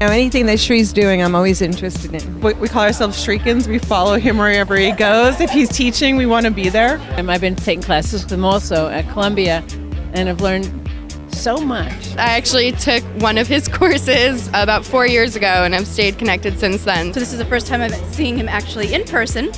Now, anything that Shree's doing, I'm always interested in. We call ourselves Shriekins. We follow him wherever he goes. If he's teaching, we want to be there. And I've been taking classes with him also at Columbia, and I've learned so much. I actually took one of his courses about 4 years ago, and I've stayed connected since then. So this is the first time I'm seeing him actually in person,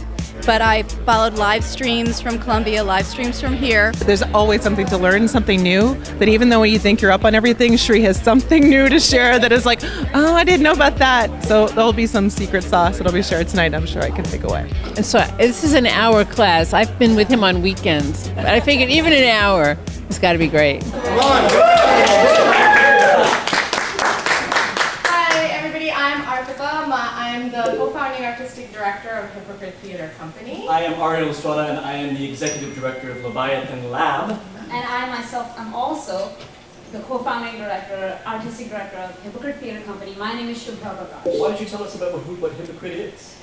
but I followed live streams from Columbia, live streams from here. There's always something to learn, something new, that even though you think you're up on everything, Sree has something new to share that is like, oh, I didn't know about that. So there'll be some secret sauce that'll be shared tonight, I'm sure I can take away. And so this is an hour class. I've been with him on weekends, but I figured even an hour, it's got to be great. Hi, everybody. I'm Arpita. I'm the co-founding artistic director of Hypocrite Theater Company. I am Ariel Estrada, and I am the executive director of Leviathan Lab. And I myself am also the co-founding director, artistic director of Hypocrite Theater Company. My name is Shubha Prakash. Why don't you tell us about what Hypocrite is?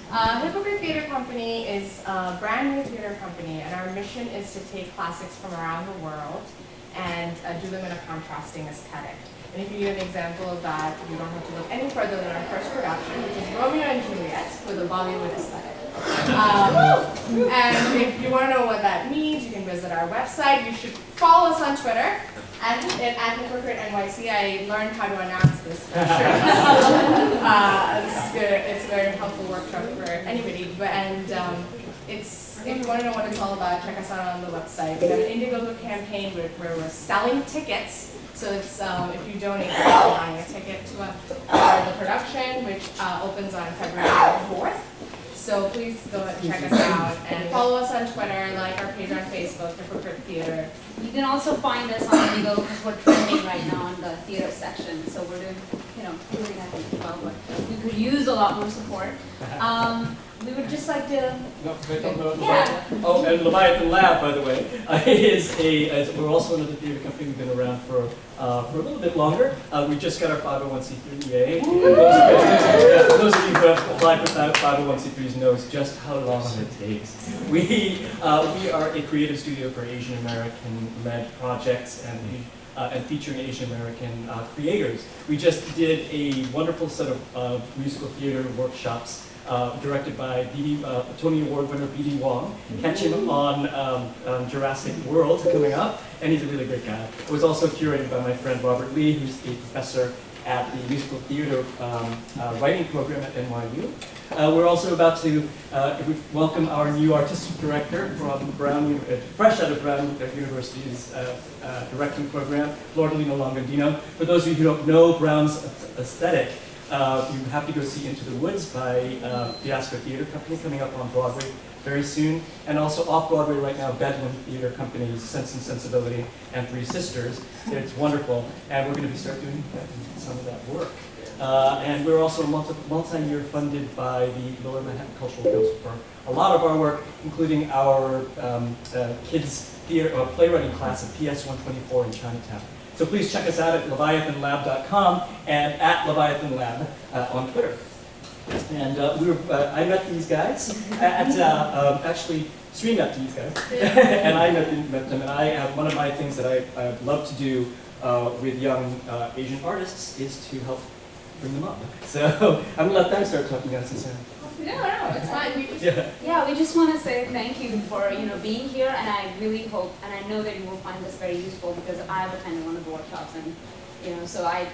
Hypocrite Theater Company is a brand new theater company, and our mission is to take classics from around the world and do them in a contrasting aesthetic. And if you need an example of that, you don't have to look any further than our first production, which is Romeo and Juliet with a Bollywood aesthetic. And if you want to know what that means, you can visit our website. You should follow us on Twitter at Hypocrite NYC. I learned how to announce this for sure. It's a very helpful workshop for anybody. If you want to know what it's all about, check us out on the website. We have an Indiegogo campaign where we're selling tickets. So it's if you donate, you're buying a ticket to the production, which opens on February 4th. So please go and check us out and follow us on Twitter, like our page on Facebook, Hypocrite Theater. You can also find us on Indigo because we're trending right now in the theater section. So we're doing, doing that as well, but we could use a lot more support. We would just like to. Oh, and Leviathan Lab, by the way, we're also another theater company. We've been around for a little bit longer. We just got our 501c3 EA. Those of you who have applied for 501c3s knows just how long it takes. We are a creative studio for Asian American-led projects and featuring Asian American creators. We just did a wonderful set of musical theater workshops directed by Tony Award winner B.D. Wong. Catch him on Jurassic World coming up, and he's a really great guy. It was also curated by my friend Robert Lee, who's a professor at the musical theater writing program at NYU. We're also about to welcome our new artistic director from fresh out of Brown University's directing program, Flordelino Longandino. For those of you who don't know Brown's aesthetic, you have to go see Into the Woods by Fiasco Theater Company coming up on Broadway very soon. And also off-Broadway right now, Bedlam Theater Company's Sense and Sensibility and Three Sisters. It's wonderful, and we're going to be start doing some of that work. And we're also multi-year funded by the Lower Manhattan Cultural Council for a lot of our work, including our kids' theater playwriting class at PS 124 in Chinatown. So please check us out at leviathanlab.com and at leviathanlab on Twitter. And I met these guys actually Sree met these guys, and I met them. And I have one of my things that I love to do with young Asian artists is to help bring them up. So I'm gonna let them start talking about this. No, it's fine. We just want to say thank you for being here, and I really hope, and I know that you will find this very useful because I've attended one of the workshops, and so I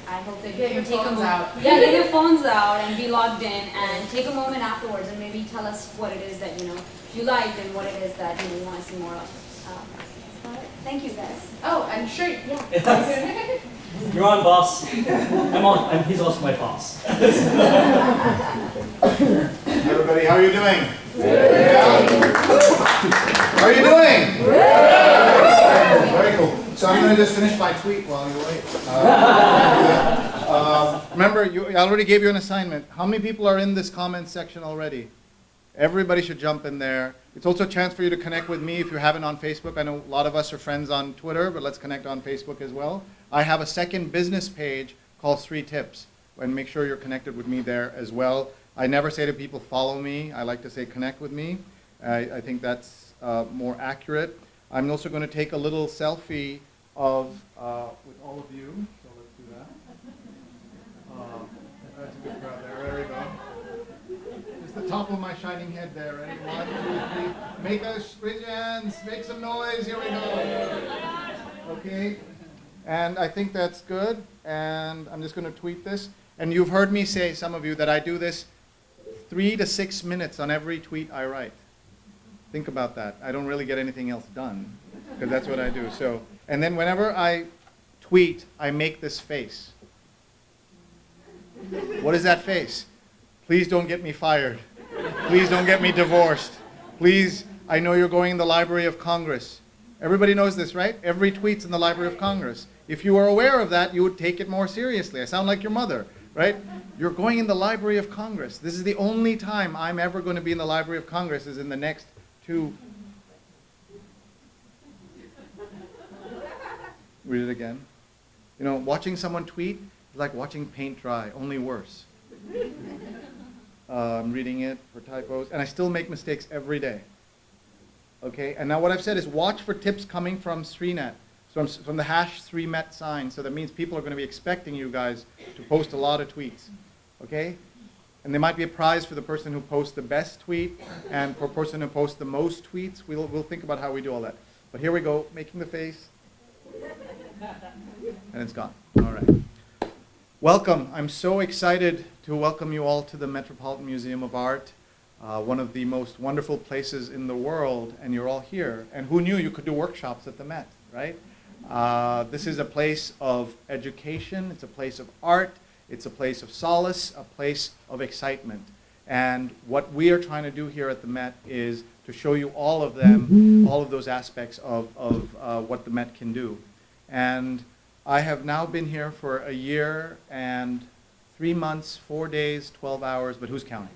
hope that you can take a moment. Yeah, get your phones out and be logged in, and take a moment afterwards, and maybe tell us what it is that you liked and what it is that you want to see more of. Thank you, guys. Oh, and sure, yeah. You're on, boss. I'm on. He's also my boss. Everybody, how are you doing? Yeah. How are you doing? Very cool. So I'm going to just finish my tweet while you wait. Remember, I already gave you an assignment. How many people are in this comment section already? Everybody should jump in there. It's also a chance for you to connect with me if you haven't on Facebook. I know a lot of us are friends on Twitter, but let's connect on Facebook as well. I have a second business page called 3 Tips, and make sure you're connected with me there as well. I never say to people, follow me. I like to say, connect with me. I think that's more accurate. I'm also going to take a little selfie with all of you. So let's do that. topple my shining head there. Ready? 1, 2, 3. Make us, raise your hands, make some noise. Here we go. Okay. And I think that's good. And I'm just going to tweet this. And you've heard me say, some of you, that I do this 3 to 6 minutes on every tweet I write. Think about that. I don't really get anything else done, because that's what I do. So, and then whenever I tweet, I make this face. What is that face? Please don't get me fired. Please don't get me divorced. Please, I know you're going in the Library of Congress. Everybody knows this, right? Every tweet's in the Library of Congress. If you were aware of that, you would take it more seriously. I sound like your mother, right? You're going in the Library of Congress. This is the only time I'm ever going to be in the Library of Congress, is in the next 2. Read it again. You know, watching someone tweet is like watching paint dry, only worse. I'm reading it for typos, and I still make mistakes every day. Okay, and now what I've said is watch for tips coming from Sreenath, from the #SreeMet sign. So that means people are going to be expecting you guys to post a lot of tweets. Okay? And there might be a prize for the person who posts the best tweet and for the person who posts the most tweets. We'll think about how we do all that. But here we go, making the face. And it's gone. All right. Welcome. I'm so excited to welcome you all to the Metropolitan Museum of Art, one of the most wonderful places in the world, and you're all here. And who knew you could do workshops at the Met, right? This is a place of education. It's a place of art. It's a place of solace, a place of excitement. And what we are trying to do here at the Met is to show you all of them, all of those aspects of what the Met can do. And I have now been here for a year and 3 months, 4 days, 12 hours, but who's counting?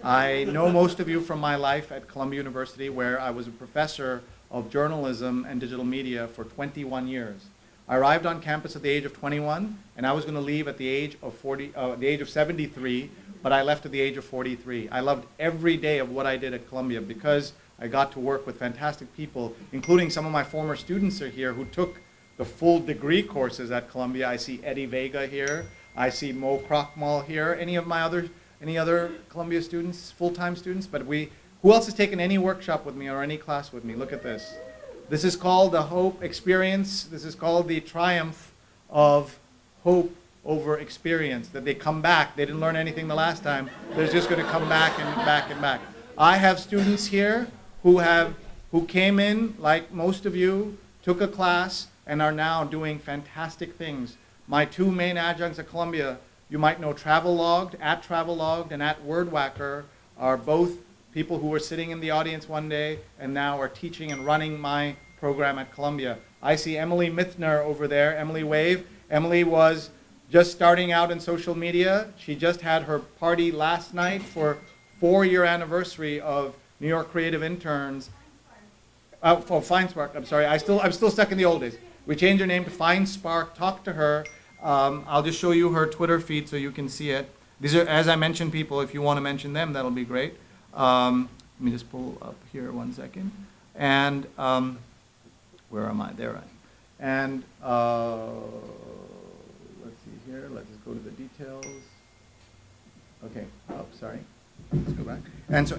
I know most of you from my life at Columbia University, where I was a professor of journalism and digital media for 21 years. I arrived on campus at the age of 21, and I was going to leave at the age of 73, but I left at the age of 43. I loved every day of what I did at Columbia because I got to work with fantastic people, including some of my former students are here who took the full degree courses at Columbia. I see Eddie Vega here. I see Mo Krochmal here. Any other Columbia students, full-time students? But who else has taken any workshop with me or any class with me? Look at this. This is called the Hope Experience. This is called the triumph of hope over experience, that they come back. They didn't learn anything the last time. They're just going to come back and back and back. I have students here who came in, like most of you, took a class, and are now doing fantastic things. My 2 main adjuncts at Columbia, you might know Travelogged, at Travelogged and at Wordwhacker, are both people who were sitting in the audience one day and now are teaching and running my program at Columbia. I see Emily Mithner over there. Emily, wave. Emily was just starting out in social media. She just had her party last night for 4-year anniversary of New York Creative Interns. For Fine Spark, I'm sorry. I'm still stuck in the old days. We changed her name to Fine Spark. Talk to her. I'll just show you her Twitter feed so you can see it. These are, as I mentioned, people. If you want to mention them, that'll be great. Let me just pull up here 1 second. And where am I? There I am. And let's see here. Let's just go to the details. Okay. Oh, sorry. Let's go back. And so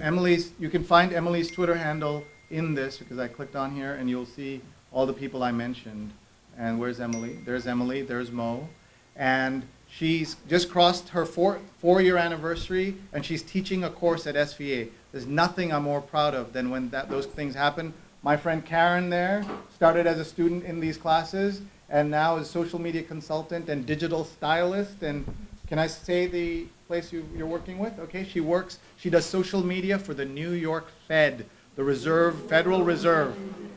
you can find Emily's Twitter handle in this because I clicked on here, and you'll see all the people I mentioned. And where's Emily? There's Emily. There's Mo. And she's just crossed her 4-year anniversary, and she's teaching a course at SVA. There's nothing I'm more proud of than when those things happen. My friend Karen there started as a student in these classes, and now is social media consultant and digital stylist. And can I say the place you're working with? Okay, she does social media for the New York Fed, the Federal Reserve.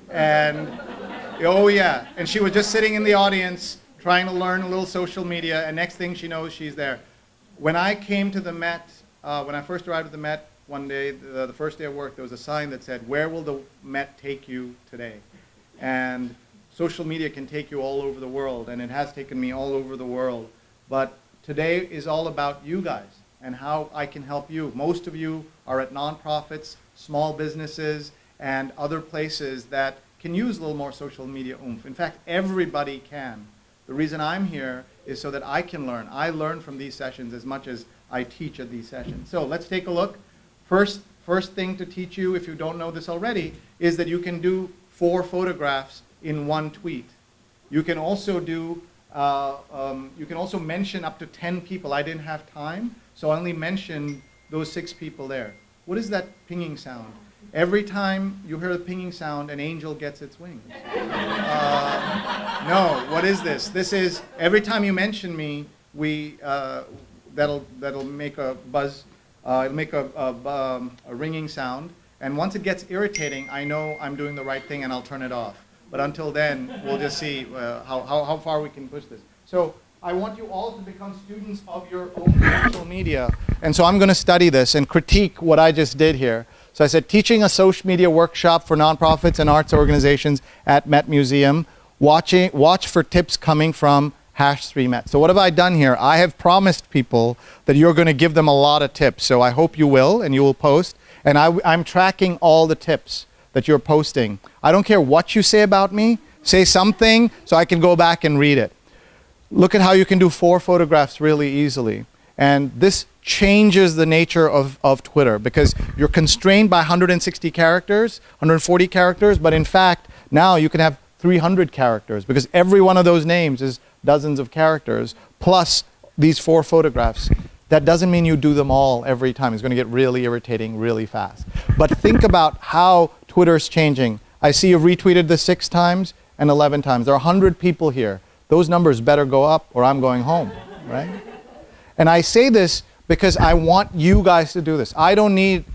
And oh yeah, and she was just sitting in the audience trying to learn a little social media, and next thing she knows, she's there. When I came to the Met, when I first arrived at the Met one day, the first day of work, there was a sign that said, "Where will the Met take you today?" And social media can take you all over the world, and it has taken me all over the world. But today is all about you guys and how I can help you. Most of you are at nonprofits, small businesses, and other places that can use a little more social media oomph. In fact, everybody can. The reason I'm here is so that I can learn. I learn from these sessions as much as I teach at these sessions. So let's take a look. First thing to teach you, if you don't know this already, is that you can do 4 photographs in one tweet. You can also do, you can also mention up to 10 people. I didn't have time, so I only mentioned those 6 people there. What is that pinging sound? Every time you hear the pinging sound, an angel gets its wings. No, what is this? This is, every time you mention me, that'll make a buzz, it'll make a ringing sound. And once it gets irritating, I know I'm doing the right thing and I'll turn it off. But until then, we'll just see how far we can push this. So I want you all to become students of your own social media. And so I'm going to study this and critique what I just did here. So I said, teaching a social media workshop for nonprofits and arts organizations at Met Museum. Watch for tips coming from #SreeMet. So what have I done here? I have promised people that you're going to give them a lot of tips. So I hope you will, and you will post. And I'm tracking all the tips that you're posting. I don't care what you say about me. Say something so I can go back and read it. Look at how you can do 4 photographs really easily. And this changes the nature of Twitter, because you're constrained by 160 characters, 140 characters, but in fact, now you can have 300 characters, because every one of those names is dozens of characters, plus these 4 photographs. That doesn't mean you do them all every time. It's going to get really irritating really fast. But think about how Twitter's changing. I see you've retweeted this 6 times and 11 times. There are 100 people here. Those numbers better go up or I'm going home, right? And I say this because I want you guys to do this. I don't need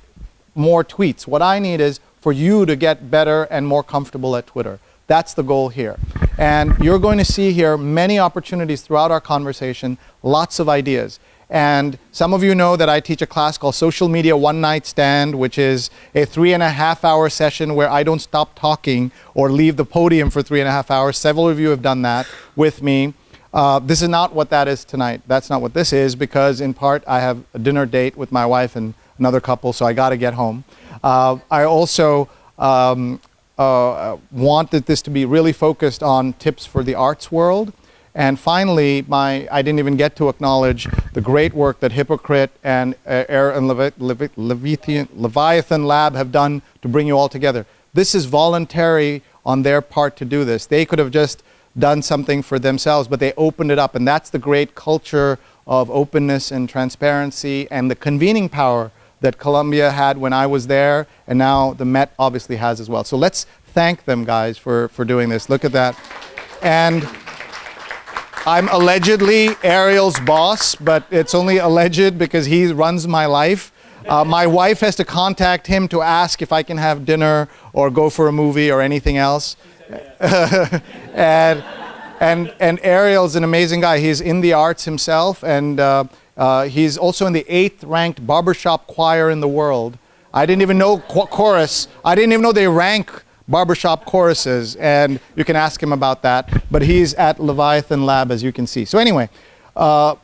more tweets. What I need is for you to get better and more comfortable at Twitter. That's the goal here. And you're going to see here many opportunities throughout our conversation, lots of ideas. And some of you know that I teach a class called Social Media One Night Stand, which is a 3.5-hour session where I don't stop talking or leave the podium for 3.5 hours. Several of you have done that with me. This is not what that is tonight. That's not what this is, because in part I have a dinner date with my wife and another couple, so I got to get home. I also wanted this to be really focused on tips for the arts world. And finally, I didn't even get to acknowledge the great work that Hypocrite and Leviathan Lab have done to bring you all together. This is voluntary on their part to do this. They could have just done something for themselves, but they opened it up. And that's the great culture of openness and transparency and the convening power that Columbia had when I was there, and now the Met obviously has as well. So let's thank them, guys, for doing this. Look at that. And I'm allegedly Ariel's boss, but it's only alleged because he runs my life. My wife has to contact him to ask if I can have dinner or go for a movie or anything else. and Ariel's an amazing guy. He's in the arts himself, and he's also in the 8th ranked barbershop choir in the world. I didn't even know chorus. I didn't even know they rank barbershop choruses, and you can ask him about that. But he's at Leviathan Lab, as you can see. So anyway,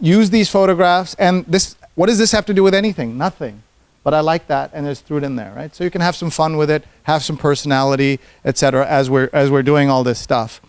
use these photographs, and this. What does this have to do with anything? Nothing. But I like that, and just threw it in there, right? So you can have some fun with it, have some personality, etc. As we're doing all this stuff.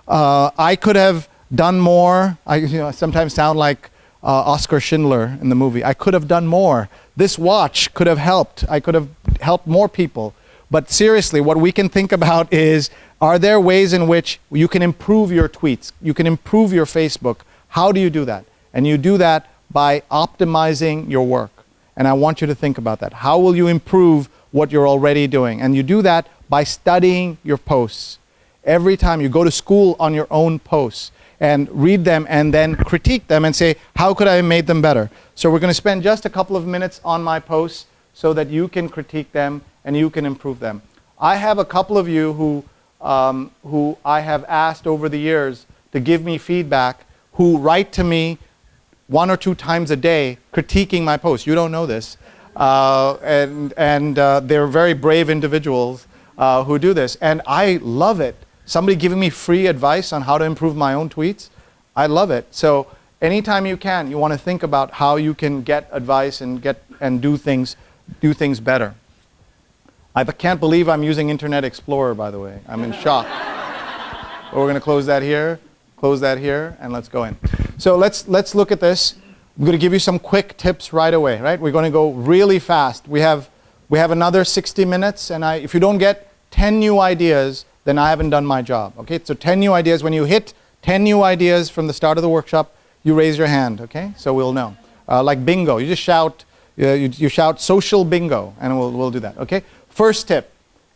I could have done more. I sometimes sound like Oscar Schindler in the movie. I could have done more. This watch could have helped. I could have helped more people. But seriously, what we can think about is, are there ways in which you can improve your tweets? You can improve your Facebook. How do you do that? And you do that by optimizing your work. And I want you to think about that. How will you improve what you're already doing? And you do that by studying your posts. Every time you go to school on your own posts and read them and then critique them and say, how could I have made them better? So we're going to spend just a couple of minutes on my posts so that you can critique them and you can improve them. I have a couple of you who I have asked over the years to give me feedback, who write to me 1 or 2 times a day critiquing my posts. You don't know this. They're very brave individuals who do this. And I love it. Somebody giving me free advice on how to improve my own tweets. I love it. So anytime you can, you want to think about how you can get advice and do things better. I can't believe I'm using Internet Explorer, by the way. I'm in shock. But we're going to close that here, and let's go in. So let's look at this. I'm going to give you some quick tips right away, right? We're going to go really fast. We have another 60 minutes, and if you don't get 10 new ideas, then I haven't done my job, okay? So 10 new ideas. When you hit 10 new ideas from the start of the workshop, you raise your hand, okay? So we'll know. Like bingo, you just shout, you shout social bingo, and we'll do that, okay? First tip,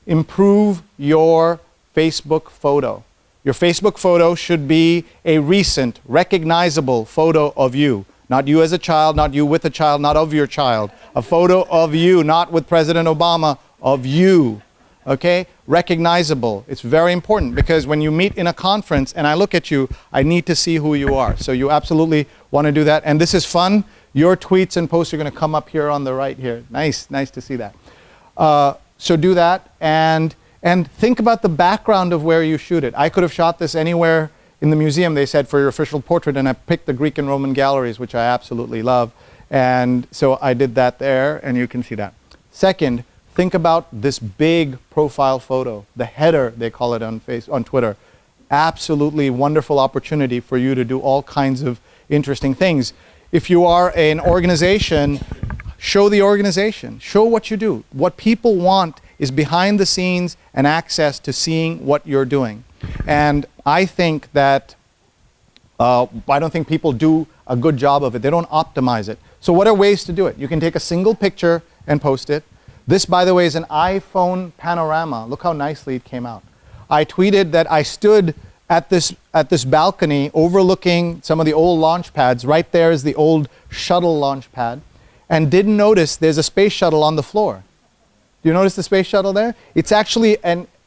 improve your Facebook photo. Your Facebook photo should be a recent, recognizable photo of you. Not you as a child, not you with a child, not of your child. A photo of you, not with President Obama, of you. Okay? Recognizable. It's very important because when you meet in a conference and I look at you, I need to see who you are. So you absolutely want to do that. And this is fun. Your tweets and posts are going to come up here on the right here. Nice to see that. So do that and think about the background of where you shoot it. I could have shot this anywhere in the museum, they said, for your official portrait, and I picked the Greek and Roman galleries, which I absolutely love. And so I did that there, and you can see that. Second, think about this big profile photo, the header, they call it on Twitter. Absolutely wonderful opportunity for you to do all kinds of interesting things. If you are an organization, show the organization. Show what you do. What people want is behind the scenes and access to seeing what you're doing. And I think that, I don't think people do a good job of it. They don't optimize it. So what are ways to do it? You can take a single picture and post it. This, by the way, is an iPhone panorama. Look how nicely it came out. I tweeted that I stood at this balcony overlooking some of the old launch pads. Right there is the old shuttle launch pad. And didn't notice there's a space shuttle on the floor. Do you notice the space shuttle there? It's actually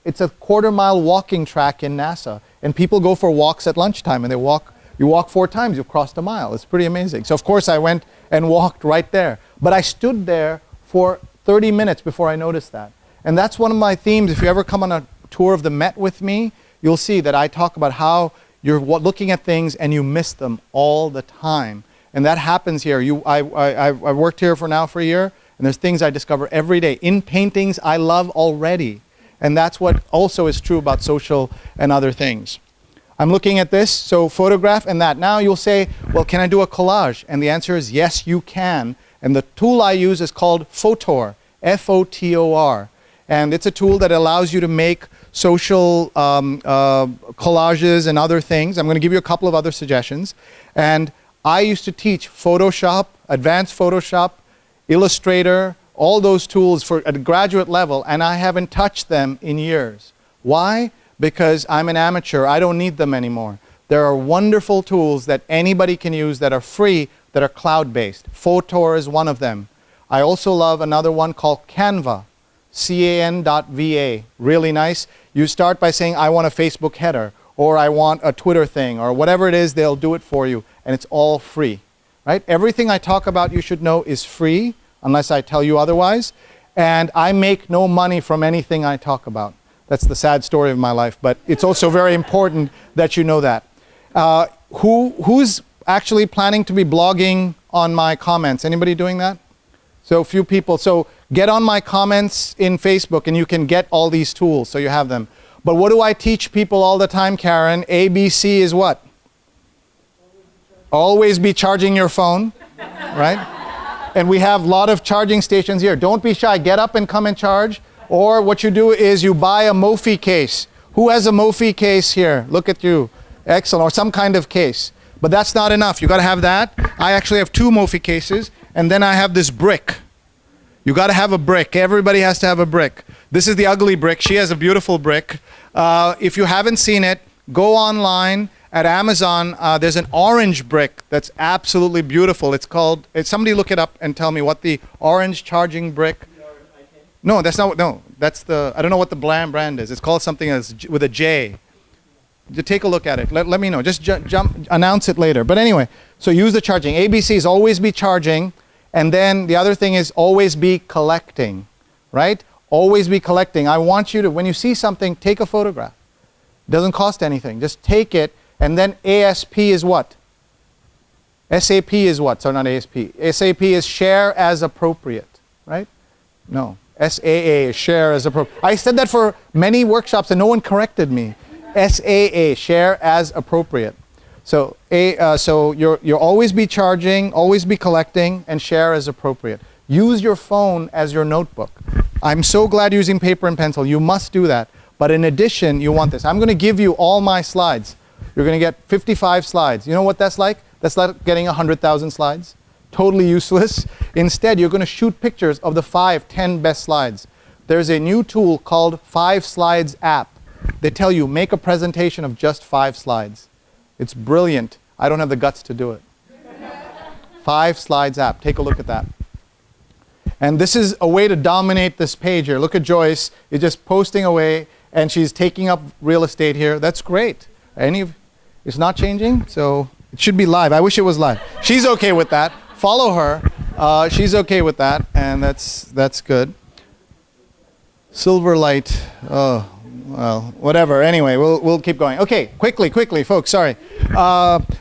it's a quarter-mile walking track in NASA. And people go for walks at lunchtime, and you walk 4 times, you've crossed a mile. It's pretty amazing. So of course I went and walked right there. But I stood there for 30 minutes before I noticed that. And that's one of my themes. If you ever come on a tour of the Met with me, you'll see that I talk about how you're looking at things and you miss them all the time. And that happens here. I worked here for a year, and there's things I discover every day. In paintings I love already. And that's what also is true about social and other things. I'm looking at this, so photograph and that. Now you'll say, well, can I do a collage? And the answer is yes, you can. And the tool I use is called Photor, F-O-T-O-R. And it's a tool that allows you to make social collages and other things. I'm going to give you a couple of other suggestions. And I used to teach Photoshop, Advanced Photoshop, Illustrator, all those tools at a graduate level, and I haven't touched them in years. Why? Because I'm an amateur. I don't need them anymore. There are wonderful tools that anybody can use that are free, that are cloud-based. Photor is one of them. I also love another one called Canva, CAN.VA. Really nice. You start by saying, I want a Facebook header, or I want a Twitter thing, or whatever it is, they'll do it for you, and it's all free. Right? Everything I talk about, you should know, is free, unless I tell you otherwise. And I make no money from anything I talk about. That's the sad story of my life, but it's also very important that you know that. Who's actually planning to be blogging on my comments? Anybody doing that? So a few people. So get on my comments in Facebook and you can get all these tools, so you have them. But what do I teach people all the time, Karen? ABC is what? Always be charging your phone, right? And we have a lot of charging stations here. Don't be shy. Get up and come and charge. Or what you do is you buy a Mophie case. Who has a Mophie case here? Look at you. Excellent. Or some kind of case. But that's not enough. You got to have that. I actually have 2 Mophie cases. And then I have this brick. You got to have a brick. Everybody has to have a brick. This is the ugly brick. She has a beautiful brick. If you haven't seen it, go online. At Amazon, there's an orange brick that's absolutely beautiful. It's called, somebody look it up and tell me what the orange charging brick. No, that's not, no, that's the, I don't know what the brand is. It's called something as, with a J. Just take a look at it. Let me know. Just jump, announce it later. But anyway, so use the charging. ABC is always be charging. And then the other thing is always be collecting, right? Always be collecting. I want you to, when you see something, take a photograph. It doesn't cost anything. Just take it. And then ASP is what? SAP is what? So not ASP. SAP is share as appropriate, right? No. SAA is share as appropriate. I said that for many workshops and no one corrected me. SAA, share as appropriate. So you'll always be charging, always be collecting, and share as appropriate. Use your phone as your notebook. I'm so glad you're using paper and pencil. You must do that. But in addition, you want this. I'm going to give you all my slides. You're going to get 55 slides. You know what that's like? That's like getting 100,000 slides. Totally useless. Instead, you're going to shoot pictures of the 5, 10 best slides. There's a new tool called 5 Slides app. They tell you, make a presentation of just 5 slides. It's brilliant. I don't have the guts to do it. 5 Slides app. Take a look at that. And this is a way to dominate this page here. Look at Joyce. You're just posting away, and she's taking up real estate here. That's great. It's not changing, so it should be live. I wish it was live. She's okay with that. Follow her. She's okay with that, and that's good. Silverlight. Oh, well, whatever. Anyway, we'll keep going. Okay, quickly, folks. Sorry.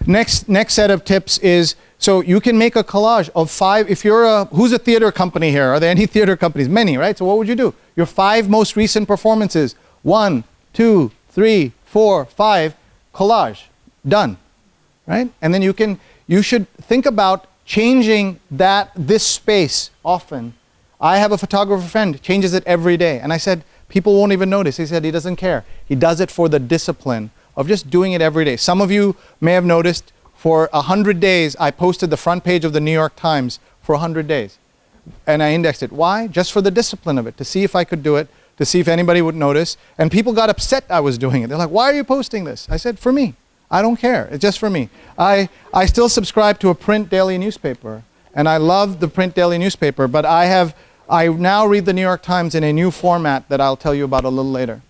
Next set of tips is, so you can make a collage of 5. If you're who's a theater company here? Are there any theater companies? Many, right? So what would you do? Your 5 most recent performances. 1, 2, 3, 4, 5. Collage. Done. Right? And then you should think about changing this space often. I have a photographer friend, changes it every day. And I said, people won't even notice. He said he doesn't care. He does it for the discipline of just doing it every day. Some of you may have noticed for 100 days, I posted the front page of the New York Times for 100 days. And I indexed it. Why? Just for the discipline of it, to see if I could do it, to see if anybody would notice. And people got upset I was doing it. They're like, why are you posting this? I said, for me. I don't care. It's just for me. I still subscribe to a print daily newspaper. And I love the print daily newspaper, but I now read the New York Times in a new format that I'll tell you about a little later.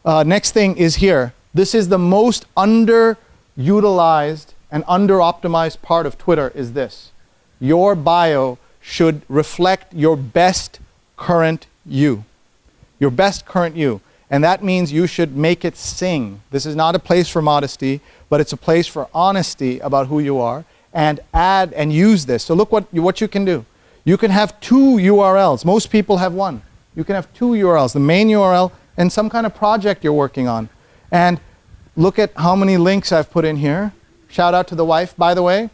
Next thing is here. This is the most underutilized and under-optimized part of Twitter is this. Your bio should reflect your best current you. Your best current you. And that means you should make it sing. This is not a place for modesty, but it's a place for honesty about who you are. And add and use this. So look what you can do. You can have 2 URLs. Most people have 1. You can have 2 URLs, the main URL and some kind of project you're working on. And look at how many links I've put in here. Shout out to the wife, by the way.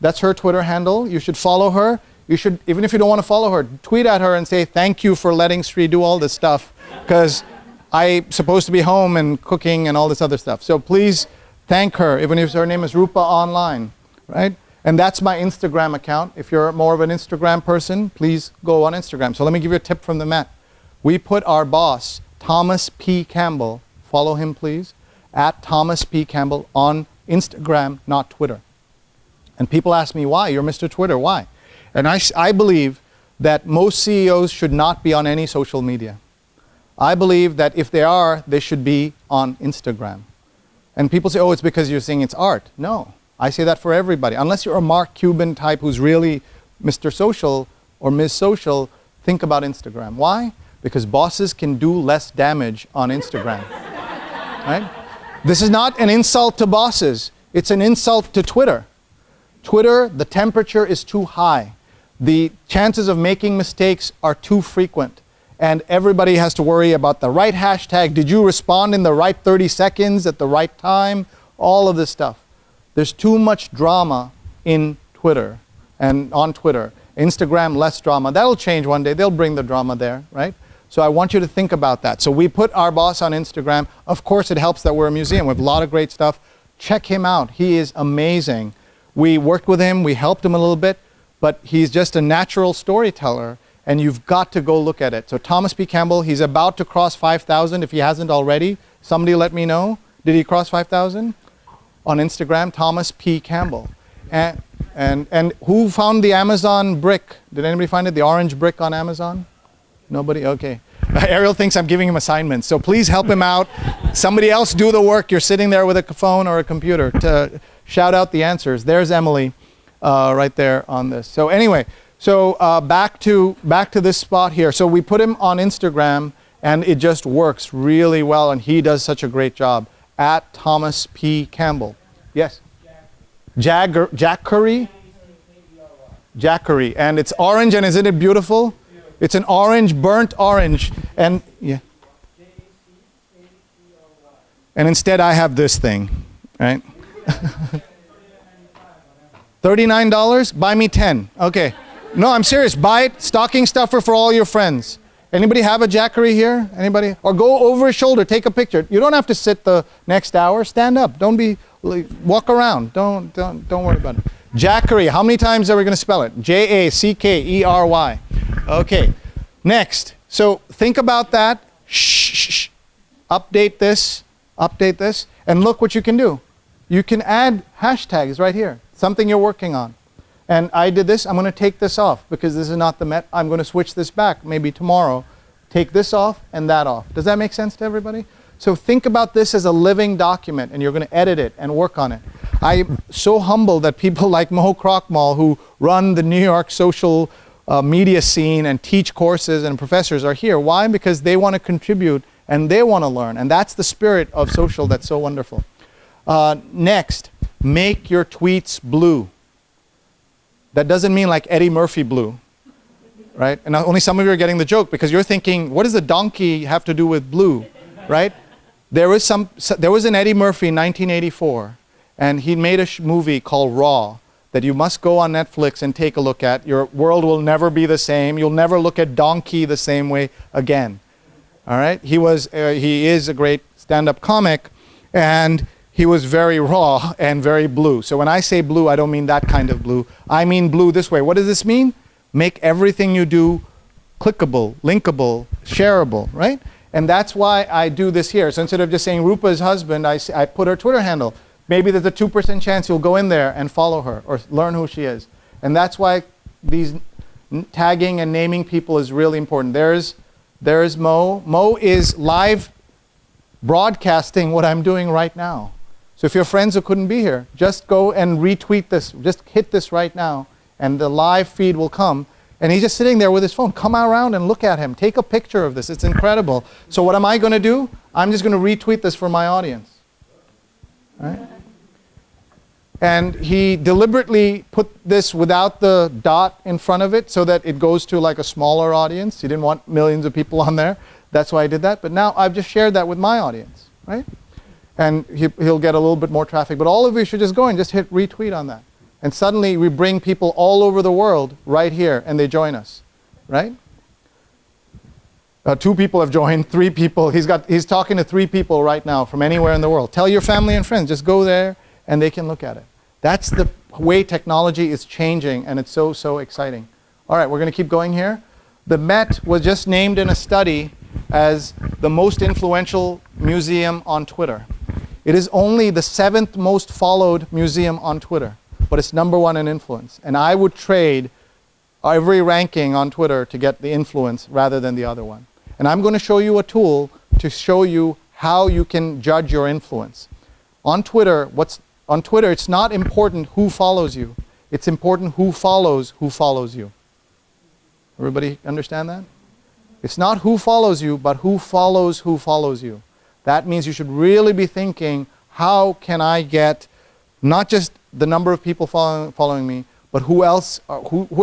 That's her Twitter handle. You should follow her. You should, even if you don't want to follow her, tweet at her and say, thank you for letting Sree do all this stuff, because I'm supposed to be home and cooking and all this other stuff. So please thank her, even if her name is Rupa Online, right? And that's my Instagram account. If you're more of an Instagram person, please go on Instagram. So let me give you a tip from the Met. We put our boss, Thomas P. Campbell, follow him please, at Thomas P. Campbell on Instagram, not Twitter. And people ask me, why? You're Mr. Twitter, why? And I believe that most CEOs should not be on any social media. I believe that if they are, they should be on Instagram. And people say, oh, it's because you're saying it's art. No, I say that for everybody. Unless you're a Mark Cuban type who's really Mr. Social or Ms. Social, think about Instagram. Why? Because bosses can do less damage on Instagram. Right? This is not an insult to bosses. It's an insult to Twitter. Twitter, the temperature is too high. The chances of making mistakes are too frequent. And everybody has to worry about the right hashtag. Did you respond in the right 30 seconds at the right time? All of this stuff. There's too much drama in Twitter and on Twitter. Instagram, less drama. That'll change one day. They'll bring the drama there, right? So I want you to think about that. So we put our boss on Instagram. Of course, it helps that we're a museum. We have a lot of great stuff. Check him out. He is amazing. We worked with him. We helped him a little bit. But he's just a natural storyteller. And you've got to go look at it. So Thomas P. Campbell, he's about to cross 5,000 if he hasn't already. Somebody let me know. Did he cross 5,000? On Instagram, Thomas P. Campbell. And who found the Amazon brick? Did anybody find it? The orange brick on Amazon? Nobody? Okay. Ariel thinks I'm giving him assignments. So please help him out. Somebody else do the work. You're sitting there with a phone or a computer to shout out the answers. There's Emily right there on this. So anyway. So back to this spot here. So we put him on Instagram, and it just works really well, and he does such a great job. At Thomas P. Campbell. Yes? Jack Curry? Jack Curry. And it's orange, and isn't it beautiful? It's an orange, burnt orange. And yeah. And instead I have this thing, right? $39? Buy me 10. Okay. No, I'm serious. Buy it. Stocking stuffer for all your friends. Anybody have a Jackery here? Anybody? Or go over his shoulder, take a picture. You don't have to sit the next hour. Stand up. Don't be, walk around. Don't worry about it. Jackery. How many times are we going to spell it? Jackery. Okay. Next. So think about that. Shh. Update this, and look what you can do. You can add hashtags right here, something you're working on. And I did this. I'm going to take this off because this is not the Met. I'm going to switch this back maybe tomorrow. Take this off and that off. Does that make sense to everybody? So think about this as a living document, and you're going to edit it and work on it. I'm so humbled that people like Mo Krochmal, who run the New York social media scene and teach courses, and professors are here. Why? Because they want to contribute and they want to learn. And that's the spirit of social that's so wonderful. Next, make your tweets blue. That doesn't mean like Eddie Murphy blue, right? And only some of you are getting the joke because you're thinking, what does a donkey have to do with blue, right? There was an Eddie Murphy in 1984, and he made a movie called Raw that you must go on Netflix and take a look at. Your world will never be the same. You'll never look at donkey the same way again. All right? He is a great stand-up comic, and he was very raw and very blue. So when I say blue, I don't mean that kind of blue. I mean blue this way. What does this mean? Make everything you do clickable, linkable, shareable, right? And that's why I do this here. So instead of just saying Rupa's husband, I put her Twitter handle. Maybe there's a 2% chance you'll go in there and follow her or learn who she is. And that's why these tagging and naming people is really important. There's Mo. Mo is live broadcasting what I'm doing right now. So if your friends who couldn't be here, just go and retweet this. Just hit this right now, and the live feed will come. And he's just sitting there with his phone. Come around and look at him. Take a picture of this. It's incredible. So what am I going to do? I'm just going to retweet this for my audience. All right? And he deliberately put this without the dot in front of it so that it goes to like a smaller audience. He didn't want millions of people on there. That's why I did that. But now I've just shared that with my audience, right? And he'll get a little bit more traffic. But all of you should just go and just hit retweet on that. And suddenly we bring people all over the world right here, and they join us, right? 2 people have joined, 3 people. He's talking to 3 people right now from anywhere in the world. Tell your family and friends. Just go there, and they can look at it. That's the way technology is changing, and it's so, so exciting. All right, we're going to keep going here. The Met was just named in a study as the most influential museum on Twitter. It is only the 7th most followed museum on Twitter, but it's #1 in influence. And I would trade every ranking on Twitter to get the influence rather than the other one. And I'm going to show you a tool to show you how you can judge your influence. On Twitter, it's not important who follows you. It's important who follows you. Everybody understand that? It's not who follows you, but who follows you. That means you should really be thinking, how can I get not just the number of people following me, but who are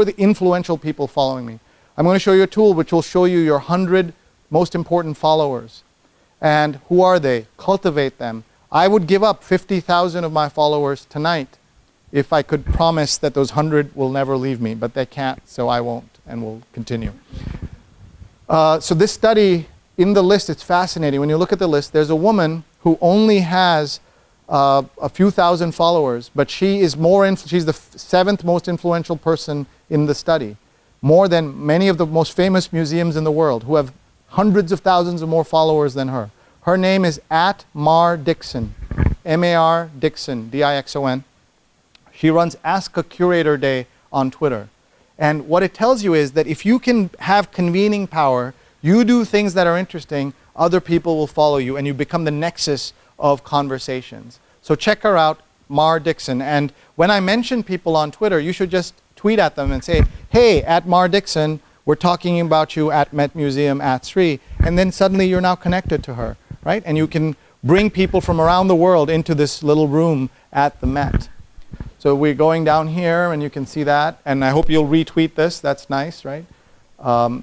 the influential people following me? I'm going to show you a tool which will show you your 100 most important followers. And who are they? Cultivate them. I would give up 50,000 of my followers tonight if I could promise that those 100 will never leave me, but they can't, so I won't, and we'll continue. So this study, in the list, it's fascinating. When you look at the list, there's a woman who only has a few thousand followers, but she's the 7th most influential person in the study. More than many of the most famous museums in the world who have hundreds of thousands of more followers than her. Her name is @MarDixon, M-A-R Dixon, D-I-X-O-N. She runs Ask a Curator Day on Twitter. And what it tells you is that if you can have convening power, you do things that are interesting, other people will follow you, and you become the nexus of conversations. So check her out, Mar Dixon. And when I mention people on Twitter, you should just tweet at them and say, hey, @Mar Dixon, we're talking about you at Met Museum, @Sree. And then suddenly you're now connected to her, right? And you can bring people from around the world into this little room at the Met. So we're going down here, and you can see that. And I hope you'll retweet this. That's nice, right?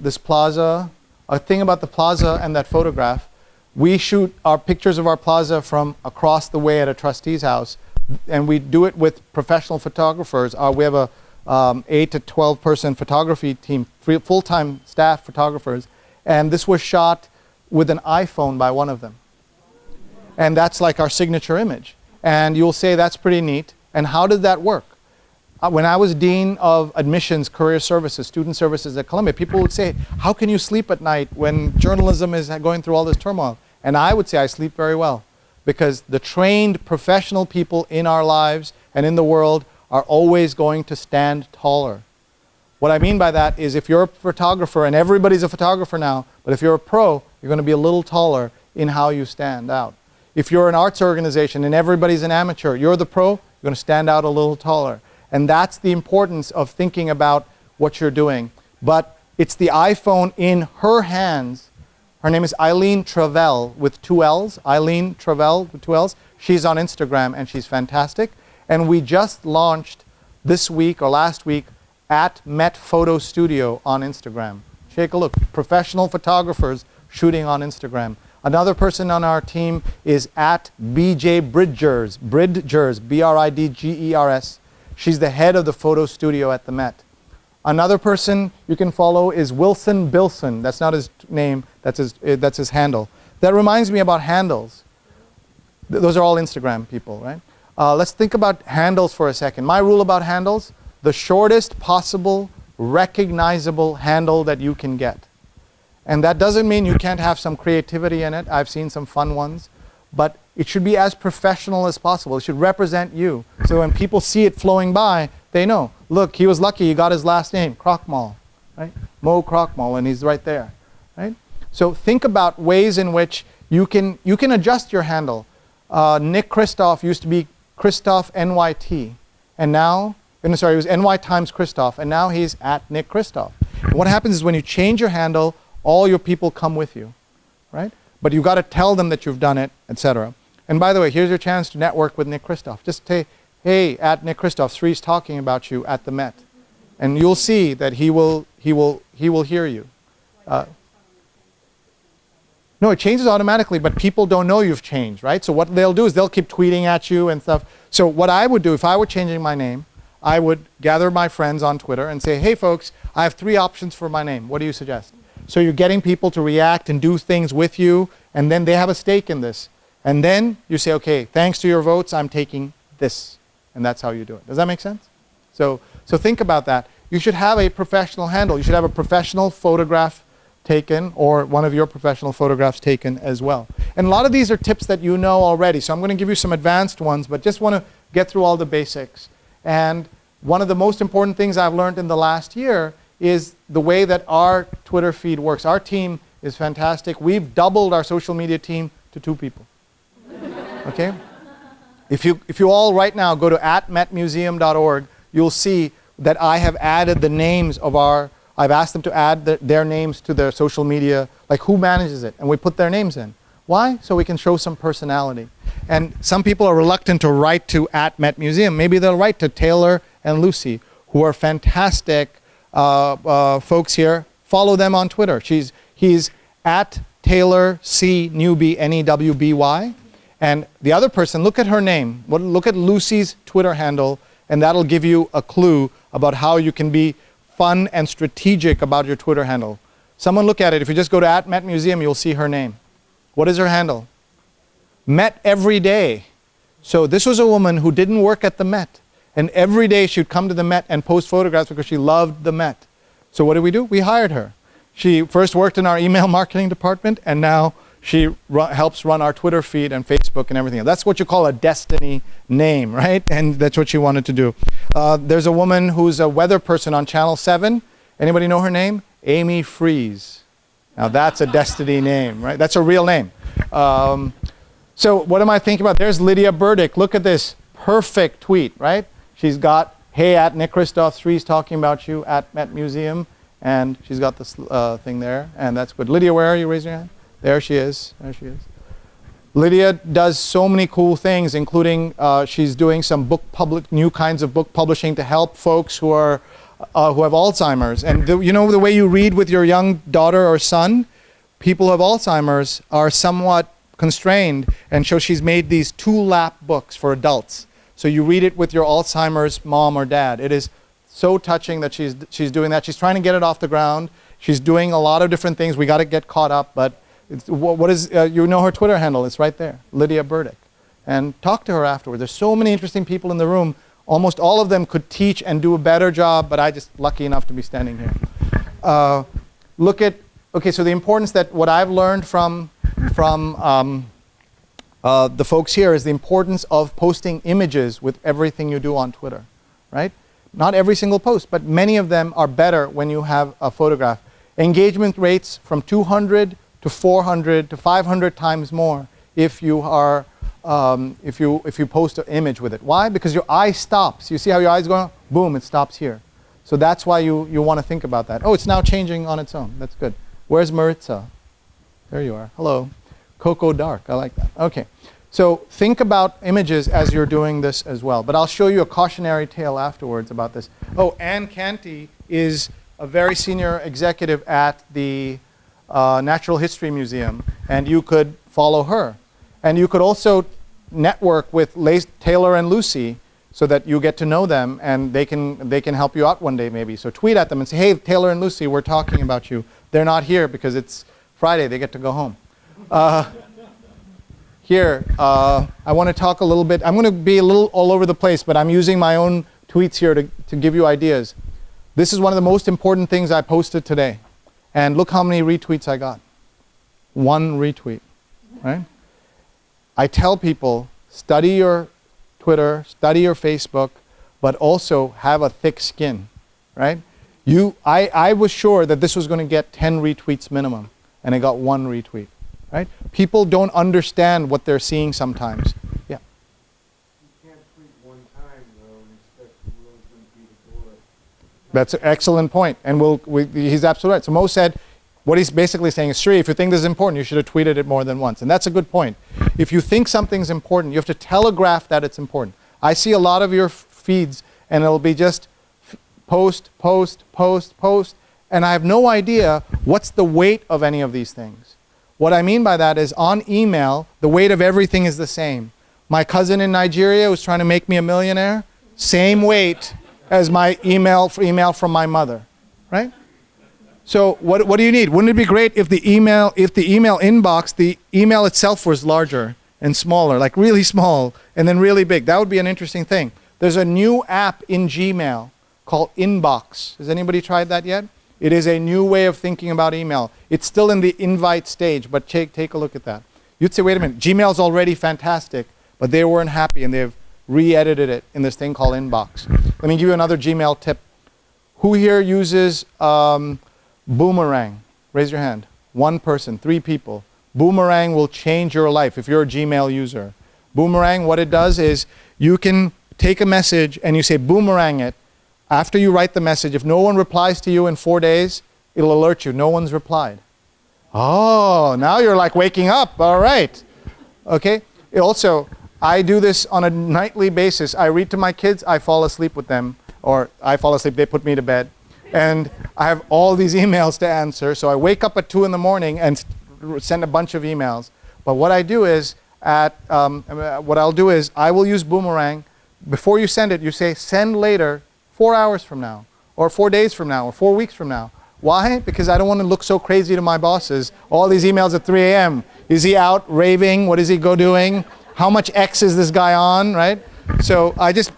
This plaza. A thing about the plaza and that photograph, we shoot our pictures of our plaza from across the way at a trustee's house. and we do it with professional photographers. We have a 8 to 12 person photography team, full-time staff photographers, and this was shot with an iPhone by one of them. And that's like our signature image. And you'll say, that's pretty neat. And how did that work? When I was Dean of Admissions, Career Services, Student Services at Columbia, people would say, how can you sleep at night when journalism is going through all this turmoil? And I would say I sleep very well, because the trained professional people in our lives and in the world are always going to stand taller. What I mean by that is, if you're a photographer, and everybody's a photographer now, but if you're a pro, you're going to be a little taller in how you stand out. If you're an arts organization and everybody's an amateur, you're the pro, you're going to stand out a little taller. And that's the importance of thinking about what you're doing. But it's the iPhone in her hands. Her name is Eileen Travell with 2 L's. Eileen Travell with 2 L's. She's on Instagram and she's fantastic. And we just launched this week or last week at Met Photo Studio on Instagram. Take a look. Professional photographers shooting on Instagram. Another person on our team is at BJ Bridgers, Bridgers. She's the head of the photo studio at the Met. Another person you can follow is Wilson Bilson. That's not his name, that's his handle. That reminds me about handles. Those are all Instagram people, right? Let's think about handles for a second. My rule about handles, the shortest possible recognizable handle that you can get. And that doesn't mean you can't have some creativity in it. I've seen some fun ones. But it should be as professional as possible. It should represent you. So when people see it flowing by, they know, look, he was lucky, he got his last name, Crockmall, right? Mo Crockmall, and he's right there, right? So think about ways in which you can adjust your handle. Nick Kristoff used to be Kristoff NYT, and now, sorry, it was NY times Kristoff, and now he's at Nick Kristoff. And what happens is when you change your handle, all your people come with you, right? But you've got to tell them that you've done it, etc. And by the way, here's your chance to network with Nick Kristoff. Just say, hey, at Nick Kristoff, Sree's talking about you at the Met. And you'll see that he will hear you. No, it changes automatically, but people don't know you've changed, right? So what they'll do is they'll keep tweeting at you and stuff. So what I would do, if I were changing my name, I would gather my friends on Twitter and say, hey folks, I have 3 options for my name. What do you suggest? So you're getting people to react and do things with you, and then they have a stake in this. And then you say, okay, thanks to your votes, I'm taking this. And that's how you do it. Does that make sense? So think about that. You should have a professional handle. You should have a professional photograph taken, or one of your professional photographs taken as well. And a lot of these are tips that you know already. So I'm going to give you some advanced ones, but just want to get through all the basics. And one of the most important things I've learned in the last year is the way that our Twitter feed works. Our team is fantastic. We've doubled our social media team to 2 people. Okay? If you all right now go to @metmuseum.org, you'll see that I have added the names of I've asked them to add their names to their social media, like who manages it, and we put their names in. Why? So we can show some personality. And some people are reluctant to write to @metmuseum. Maybe they'll write to Taylor and Lucy, who are fantastic folks here. Follow them on Twitter. He's at Taylor C Newby, Newby. And the other person, look at her name. Look at Lucy's Twitter handle, and that'll give you a clue about how you can be fun and strategic about your Twitter handle. Someone look at it. If you just go to @metmuseum, you'll see her name. What is her handle? Met every day. So this was a woman who didn't work at the Met. And every day she would come to the Met and post photographs because she loved the Met. So what did? We hired her. She first worked in our email marketing department, and now she helps run our Twitter feed and Facebook and everything. That's what you call a destiny name, right? And that's what she wanted to do. There's a woman who's a weather person on Channel 7. Anybody know her name? Amy Freeze. Now that's a destiny name, right? That's a real name. So what am I thinking about? There's Lydia Burdick. Look at this perfect tweet, right? She's got, hey, at Nick Kristoff, Sree's talking about you at Met Museum. And she's got this thing there, and that's good. Lydia, where are you? Raise your hand. There she is. There she is. Lydia does so many cool things, including she's doing some new kinds of book publishing to help folks who have Alzheimer's. And you know the way you read with your young daughter or son? People who have Alzheimer's are somewhat constrained, and so she's made these 2-lap books for adults. So you read it with your Alzheimer's mom or dad. It is so touching that she's doing that. She's trying to get it off the ground. She's doing a lot of different things. We got to get caught up, but what is, you know her Twitter handle, it's right there, Lydia Burdick. And talk to her afterwards. There's so many interesting people in the room. Almost all of them could teach and do a better job, but I just lucky enough to be standing here. Look at, okay, so the importance that what I've learned from the folks here is the importance of posting images with everything you do on Twitter, right? Not every single post, but many of them are better when you have a photograph. Engagement rates from 200 to 400 to 500 times more if you are if you post an image with it. Why? Because your eye stops. You see how your eye's going? Boom, it stops here. So that's why you want to think about that. Oh, it's now changing on its own. That's good. Where's Maritza? There you are. Hello. Cocoa Dark. I like that. Okay. So think about images as you're doing this as well. But I'll show you a cautionary tale afterwards about this. Oh, Anne Canty is a very senior executive at the Natural History Museum, and you could follow her. And you could also network with Taylor and Lucy so that you get to know them and they can help you out one day maybe. So tweet at them and say, hey, Taylor and Lucy, we're talking about you. They're not here because it's Friday. They get to go home. Here, I want to talk a little bit. I'm going to be a little all over the place, but I'm using my own tweets here to give you ideas. This is one of the most important things I posted today. And look how many retweets I got. 1 retweet, right? I tell people, study your Twitter, study your Facebook, but also have a thick skin, right? I was sure that this was going to get 10 retweets minimum, and I got 1 retweet, right? People don't understand what they're seeing sometimes. Yeah. You can't tweet one time, though, and expect the world's going to be the door. That's an excellent point, and he's absolutely right. So Mo said, what he's basically saying is, Sree, if you think this is important, you should have tweeted it more than once. And that's a good point. If you think something's important, you have to telegraph that it's important. I see a lot of your feeds, and it'll be just post, post, post, post, and I have no idea what's the weight of any of these things. What I mean by that is on email, the weight of everything is the same. My cousin in Nigeria was trying to make me a millionaire, same weight as my email from my mother, right? So what do you need? Wouldn't it be great if the email inbox, the email itself was larger and smaller, like really small and then really big? That would be an interesting thing. There's a new app in Gmail called Inbox. Has anybody tried that yet? It is a new way of thinking about email. It's still in the invite stage, but take a look at that. You'd say, wait a minute, Gmail's already fantastic, but they weren't happy and they've re-edited it in this thing called Inbox. Let me give you another Gmail tip. Who here uses Boomerang? Raise your hand. 1 person, 3 people. Boomerang will change your life if you're a Gmail user. Boomerang, what it does is you can take a message and you say boomerang it. After you write the message, if no one replies to you in 4 days, it'll alert you. No one's replied. Oh, now you're like waking up. All right. Okay. Also, I do this on a nightly basis. I read to my kids. I fall asleep with them. Or I fall asleep. They put me to bed. And I have all these emails to answer. So I wake up at 2 in the morning and send a bunch of emails. But what I do is, I will use Boomerang. Before you send it, you say, send later, 4 hours from now, or 4 days from now, or 4 weeks from now. Why? Because I don't want to look so crazy to my bosses. All these emails at 3 a.m. Is he out raving? What is he doing? How much X is this guy on, right? So I just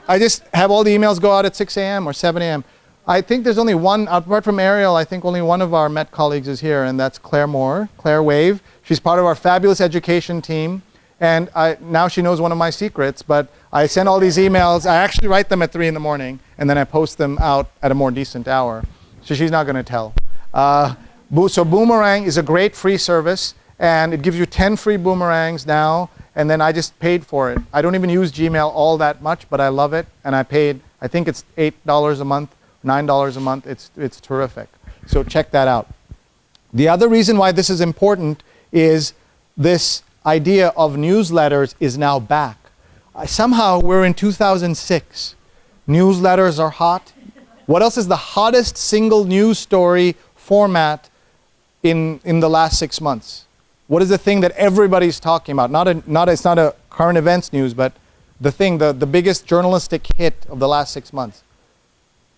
have all the emails go out at 6 a.m. or 7 a.m. I think there's only one, apart from Ariel, I think only one of our Met colleagues is here, and that's Claire Moore, Claire Wave. She's part of our fabulous education team, and now she knows one of my secrets, but I send all these emails. I actually write them at 3 in the morning, and then I post them out at a more decent hour. So she's not going to tell. So Boomerang is a great free service, and it gives you 10 free boomerangs now, and then I just paid for it. I don't even use Gmail all that much, but I love it, and I paid, I think it's $8 a month, $9 a month. It's terrific. So check that out. The other reason why this is important is this idea of newsletters is now back. Somehow we're in 2006. Newsletters are hot. What else is the hottest single news story format in the last 6 months? What is the thing that everybody's talking about? It's not a current events news, but the biggest journalistic hit of the last 6 months.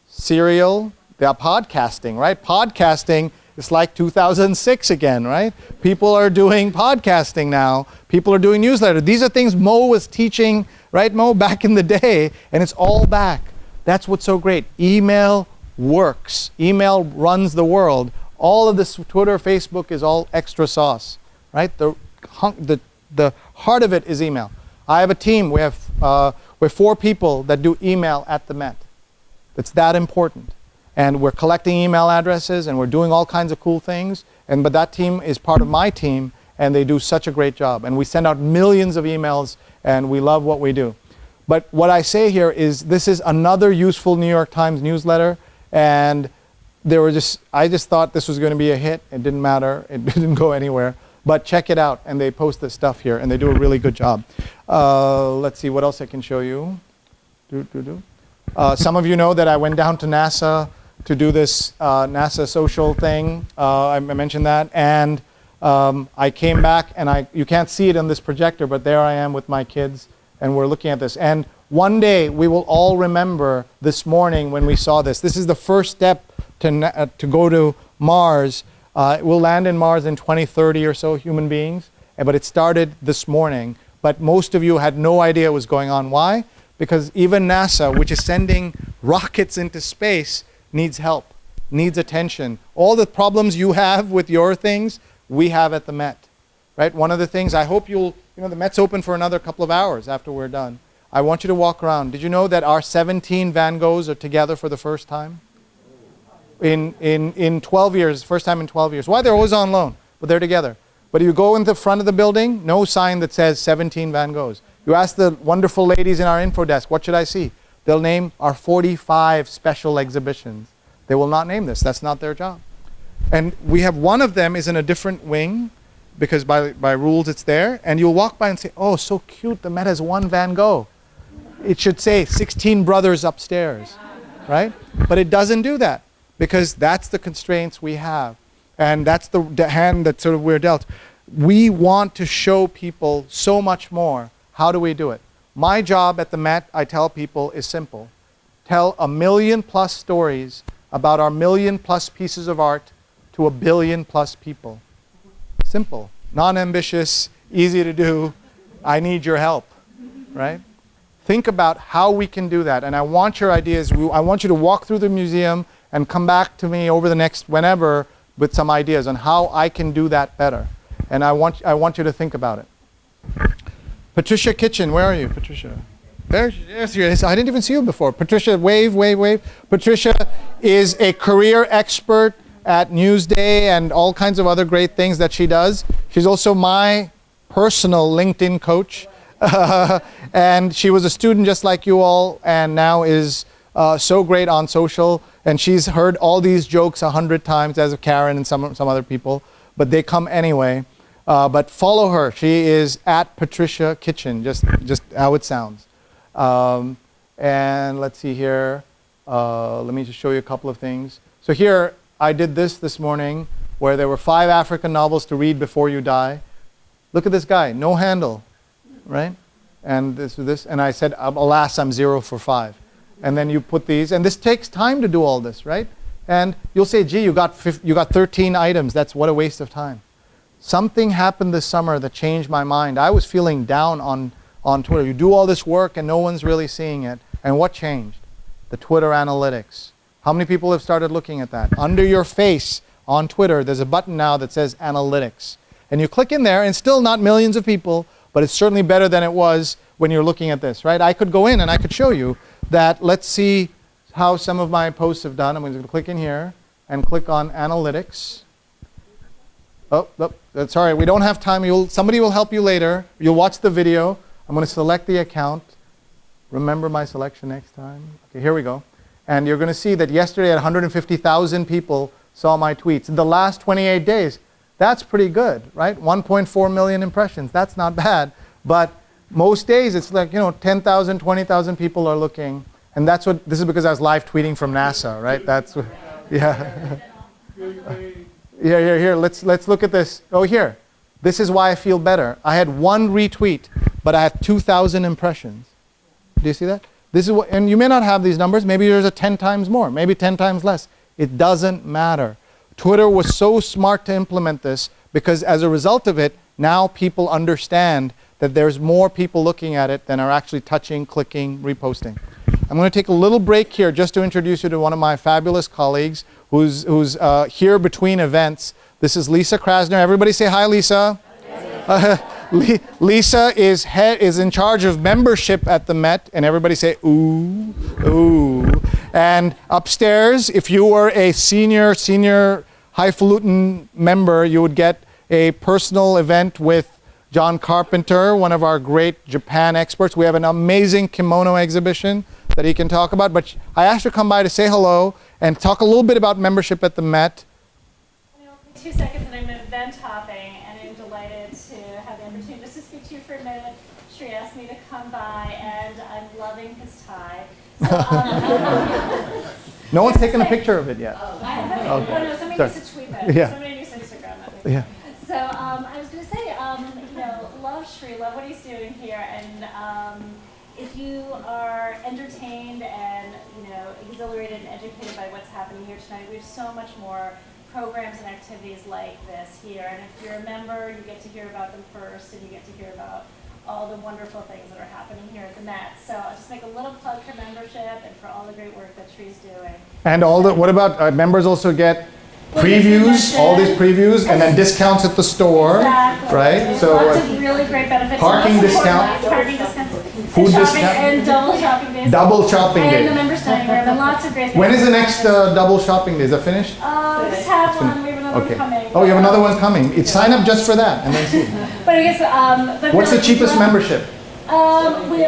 Serial, they are podcasting, right? Podcasting is like 2006 again, right? People are doing podcasting now. People are doing newsletters. These are things Mo was teaching, right, Mo, back in the day, and it's all back. That's what's so great. Email works. Email runs the world. All of this Twitter, Facebook is all extra sauce, right? The heart of it is email. I have a team. We're 4 people that do email at the Met. It's that important. And we're collecting email addresses and we're doing all kinds of cool things. But that team is part of my team and they do such a great job. And we send out millions of emails and we love what we do. But what I say here is this is another useful New York Times newsletter. And I just thought this was going to be a hit. It didn't matter. It didn't go anywhere. But check it out. And they post this stuff here and they do a really good job. Let's see what else I can show you. Some of you know that I went down to NASA to do this NASA social thing. I mentioned that. And I came back, and you can't see it on this projector, but there I am with my kids, and we're looking at this. And one day, we will all remember this morning when we saw this. This is the first step to go to Mars. We'll land in Mars in 2030 or so, human beings. But it started this morning. But most of you had no idea what was going on. Why? Because even NASA, which is sending rockets into space, needs help, needs attention. All the problems you have with your things, we have at the Met, right? One of the things, I hope the Met's open for another couple of hours after we're done. I want you to walk around. Did you know that our 17 Van Goghs are together for the first time? In 12 years, first time in 12 years. Why? They're always on loan, but they're together. But if you go in the front of the building, no sign that says 17 Van Goghs. You ask the wonderful ladies in our info desk, what should I see? They'll name our 45 special exhibitions. They will not name this. That's not their job. And we have one of them is in a different wing because by rules it's there. And you'll walk by and say, oh, so cute. The Met has one Van Gogh. It should say 16 brothers upstairs, right? But it doesn't do that because that's the constraints we have. And that's the hand that sort of we're dealt. We want to show people so much more. How do we do it? My job at the Met, I tell people, is simple. Tell 1 million+ stories about our 1 million+ pieces of art to 1 billion+ people. Simple, non-ambitious, easy to do. I need your help, right? Think about how we can do that. And I want your ideas. I want you to walk through the museum and come back to me over the next whenever with some ideas on how I can do that better. And I want you to think about it. Patricia Kitchen, where are you, Patricia? There she is. I didn't even see you before. Patricia, wave, wave, wave. Patricia is a career expert at Newsday and all kinds of other great things that she does. She's also my personal LinkedIn coach. And she was a student just like you all and now is so great on social. And she's heard all these jokes 100 times, as of Karen and some other people. But they come anyway. But follow her. She is at Patricia Kitchen, just how it sounds. And let's see here. Let me just show you a couple of things. So here, I did this morning, where there were 5 African novels to read before you die. Look at this guy, no handle, right? And this, and I said, alas, I'm 0 for 5. And then you put these, and this takes time to do all this, right? And you'll say, gee, you got 13 items. That's what a waste of time. Something happened this summer that changed my mind. I was feeling down on Twitter. You do all this work and no one's really seeing it. And what changed? The Twitter analytics. How many people have started looking at that? Under your face on Twitter, there's a button now that says analytics. And you click in there, and still not millions of people, but it's certainly better than it was when you're looking at this, right? I could go in and I could show you that. Let's see how some of my posts have done. I'm going to click in here and click on analytics. Oh, sorry, we don't have time. Somebody will help you later. You'll watch the video. I'm going to select the account. Remember my selection next time. Okay, here we go. And you're going to see that yesterday 150,000 people saw my tweets. In the last 28 days, that's pretty good, right? 1.4 million impressions. That's not bad. But most days, it's like, 10,000, 20,000 people are looking. And this is because I was live tweeting from NASA, right? That's, yeah. Here, let's look at this. Oh, here. This is why I feel better. I had 1 retweet, but I had 2,000 impressions. Do you see that? This is what, and you may not have these numbers. Maybe yours are 10 times more, maybe 10 times less. It doesn't matter. Twitter was so smart to implement this because as a result of it, now people understand that there's more people looking at it than are actually touching, clicking, reposting. I'm going to take a little break here just to introduce you to one of my fabulous colleagues who's here between events. This is Lisa Krasner. Everybody say hi, Lisa. Lisa is in charge of membership at the Met, and everybody say ooh, ooh. And upstairs, if you were a senior highfalutin member, you would get a personal event with John Carpenter, one of our great Japan experts. We have an amazing kimono exhibition that he can talk about. But I asked her to come by to say hello and talk a little bit about membership at the Met. It'll be 2 seconds and I'm event hopping, and I'm delighted to have the opportunity just to speak to you for a minute. Sree asked me to come by, and I'm loving his tie. So, No one's taken a picture of it yet. I haven't. Okay. Oh, no, somebody Sorry. needs to tweet it. Yeah. Somebody needs to Instagram it. Yeah. So I was going to say, love Sree, love what he's doing here, and if you are entertained and exhilarated and educated by what's happening here tonight, we have so much more programs and activities like this here. And if you're a member, you get to hear about them first, and you get to hear about all the wonderful things that are happening here at the Met. So I'll just make a little plug for membership and for all the great work that Sree's doing. And what about members also get previews, all these previews, and then discounts at the store, Exactly. right? So lots of really great benefits. parking Lots of discount, parking discounts, food and shopping, discount, and double shopping days. double shopping And the day. members dining room, and lots of great things. When is the next double shopping day? Is that finished? We just have one. We have another Okay. one coming. Oh, you have another one coming. It's sign up just for that, and then see. But I guess. But What's the really, cheapest membership? We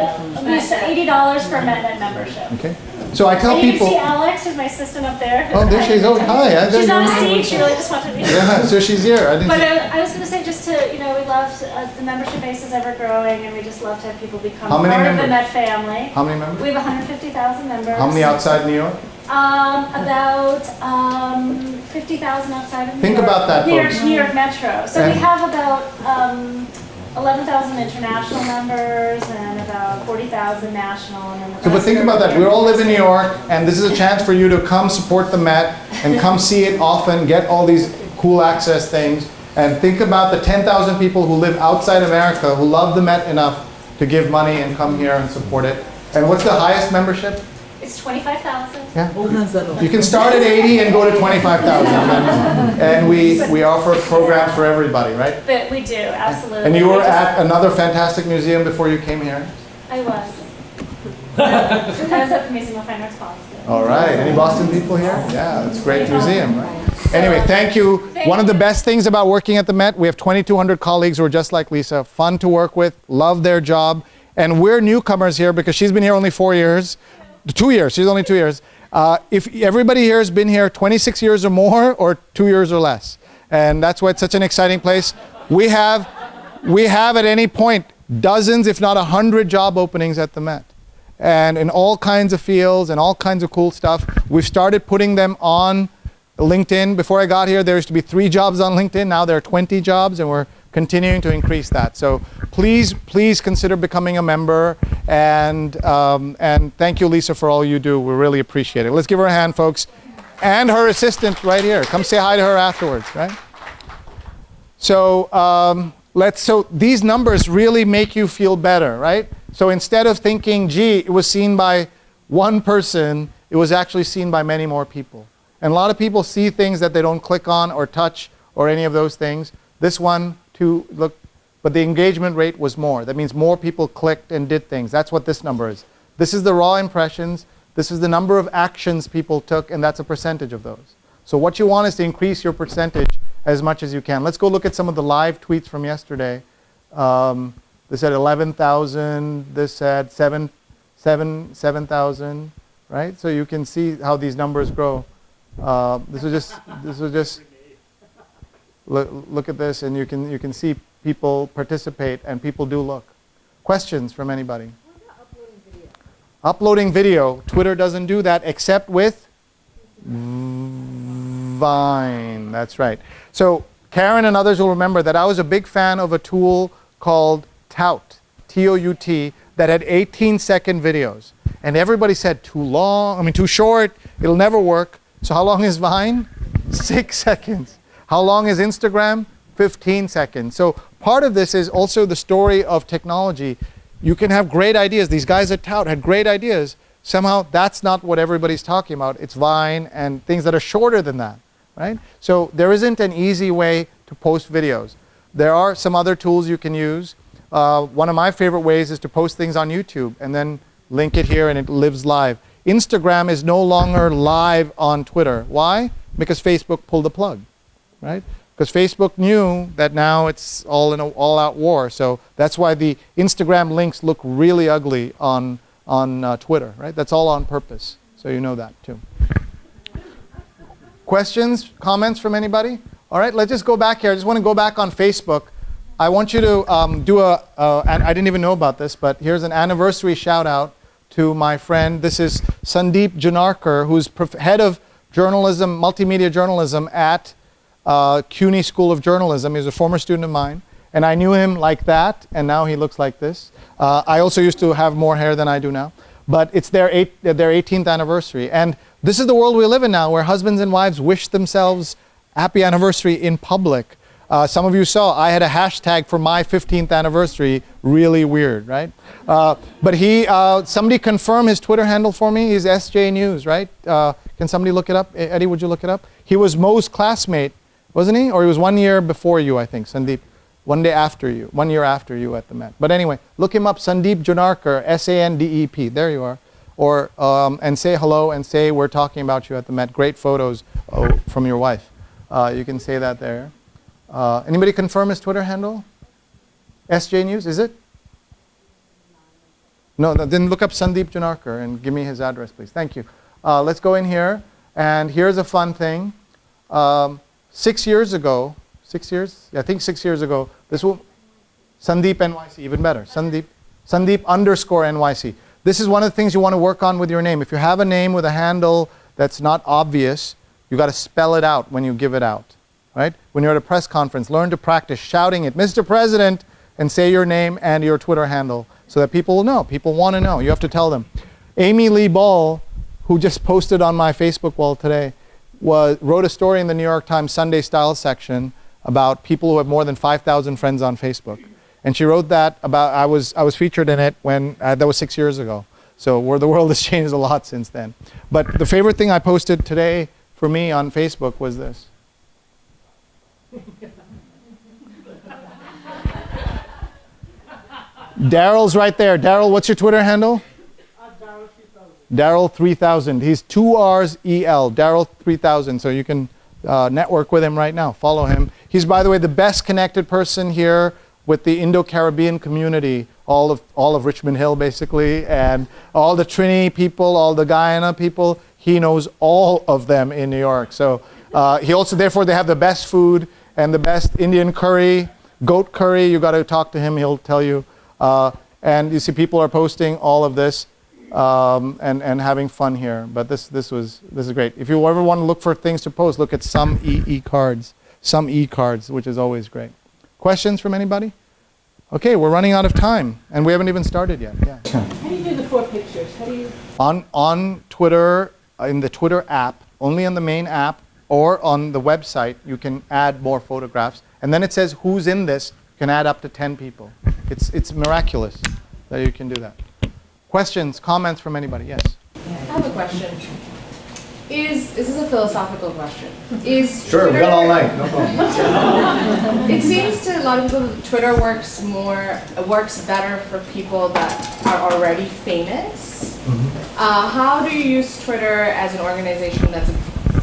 used to $80 for a Met membership. Okay. So I tell And you people. can see Alex, who's my assistant up there. Oh, there she is. Oh, hi. She's on a seat. She really just wanted to be. Yeah, so she's here. I didn't. But I was going to say, just to, we love the membership base is ever growing, and we just love to have people become How many part members? of the Met family. How many members? We have 150,000 members. How many outside New York? About 50,000 outside of New Think York. about that, folks. New York Metro. So And- we have about 11,000 international members and about 40,000 national. And then the So, but rest think are about that. We here. all live in New York, and this is a chance for you to come support the Met and come see it often, get all these cool access things, and think about the 10,000 people who live outside America who love the Met enough to give money and come here and support it. And what's the highest membership? It's 25,000. Yeah. You can start at 80 and go to 25,000. And we offer programs for everybody, right? But we do, absolutely. And you were at another fantastic museum before you came here? I was. I was at the Museum of Fine Arts Boston. All right. Any Boston people here? Yeah, it's a great museum, right? Anyway, thank you. One of the best things about working at the Met, we have 2,200 colleagues who are just like Lisa, fun to work with, love their job. And we're newcomers here because she's been here only 4 years. 2 years, she's only 2 years. If everybody here has been here 26 years or more, or 2 years or less. And that's why it's such an exciting place. We have at any point dozens, if not 100 job openings at the Met. And in all kinds of fields and all kinds of cool stuff. We've started putting them on LinkedIn. Before I got here, there used to be 3 jobs on LinkedIn. Now there are 20 jobs, and we're continuing to increase that. So please consider becoming a member. And thank you, Lisa, for all you do. We really appreciate it. Let's give her a hand, folks. And her assistant right here. Come say hi to her afterwards, right? So so these numbers really make you feel better, right? So instead of thinking, gee, it was seen by one person, it was actually seen by many more people. And a lot of people see things that they don't click on or touch or any of those things. This one, too, look, but the engagement rate was more. That means more people clicked and did things. That's what this number is. This is the raw impressions. This is the number of actions people took, and that's a percentage of those. So what you want is to increase your percentage as much as you can. Let's go look at some of the live tweets from yesterday. This said 11,000. This said 7,000. Right? So you can see how these numbers grow. This was just. Look at this, and you can see people participate, and people do look. Questions from anybody? What about uploading video? Uploading video. Twitter doesn't do that except with Vine. That's right. So Karen and others will remember that I was a big fan of a tool called Tout, T-O-U-T, that had 18-second videos. And everybody said, too long, I mean, too short, it'll never work. So how long is Vine? 6 seconds. How long is Instagram? 15 seconds. So part of this is also the story of technology. You can have great ideas. These guys at Tout had great ideas. Somehow that's not what everybody's talking about. It's Vine and things that are shorter than that, right? So there isn't an easy way to post videos. There are some other tools you can use. One of my favorite ways is to post things on YouTube and then link it here and it lives live. Instagram is no longer live on Twitter. Why? Because Facebook pulled the plug, right? Because Facebook knew that now it's all in an all-out war. So that's why the Instagram links look really ugly on Twitter, right? That's all on purpose. So you know that too. Questions, comments from anybody? All right, let's just go back here. I just want to go back on Facebook. I want you to do and I didn't even know about this, but here's an anniversary shout out to my friend. This is Sandeep Janarkar, who's head of journalism, multimedia journalism at CUNY School of Journalism. He's a former student of mine. And I knew him like that, and now he looks like this. I also used to have more hair than I do now. But it's their 18th anniversary. And this is the world we live in now, where husbands and wives wish themselves happy anniversary in public. Some of you saw I had a hashtag for my 15th anniversary. Really weird, right? But somebody confirm his Twitter handle for me. He's SJ News, right? Can somebody look it up? Eddie, would you look it up? He was Mo's classmate, wasn't he? Or he was 1 year before you, I think, Sandeep. 1 year after you at the Met. But anyway, look him up, Sandeep Janarkar, S-A-N-D-E-P. There you are. Or, and say hello and say we're talking about you at the Met. Great photos from your wife. You can say that there. Anybody confirm his Twitter handle? SJ News, is it? No, then look up Sandeep Janarkar and give me his address, please. Thank you. Let's go in here. And here's a fun thing. 6 years ago, 6 years? Yeah, I think 6 years ago, Sandeep NYC, even better. Sandeep _ NYC. This is one of the things you want to work on with your name. If you have a name with a handle that's not obvious, you got to spell it out when you give it out, right? When you're at a press conference, learn to practice shouting it, Mr. President, and say your name and your Twitter handle so that people will know. People want to know. You have to tell them. Amy Lee Ball, who just posted on my Facebook wall today, wrote a story in the New York Times Sunday Style section about people who have more than 5,000 friends on Facebook. And she wrote that about, I was featured in it when, that was 6 years ago. So the world has changed a lot since then. But the favorite thing I posted today for me on Facebook was this. Daryl's right there. Daryl, what's your Twitter handle? Daryl 3000. He's 2 R's EL. Daryl 3000. So you can network with him right now. Follow him. He's, by the way, the best connected person here with the Indo-Caribbean community, all of Richmond Hill, basically, and all the Trini people, all the Guyana people. He knows all of them in New York. So he also, therefore, they have the best food and the best Indian curry, goat curry. You got to talk to him. He'll tell you. And you see people are posting all of this and having fun here. But this is great. If you ever want to look for things to post, look at some e-cards, which is always great. Questions from anybody? Okay, we're running out of time, and we haven't even started yet. Yeah. How do you do the 4 pictures? How do you? On Twitter, in the Twitter app, only on the main app, or on the website, you can add more photographs. And then it says who's in this. You can add up to 10 people. It's miraculous that you can do that. Questions, comments from anybody? Yes. I have a question. This is a philosophical question. Sure, we got all night, no problem. It seems to a lot of people Twitter works better for people that are already famous. Mm-hmm. How do you use Twitter as an organization that's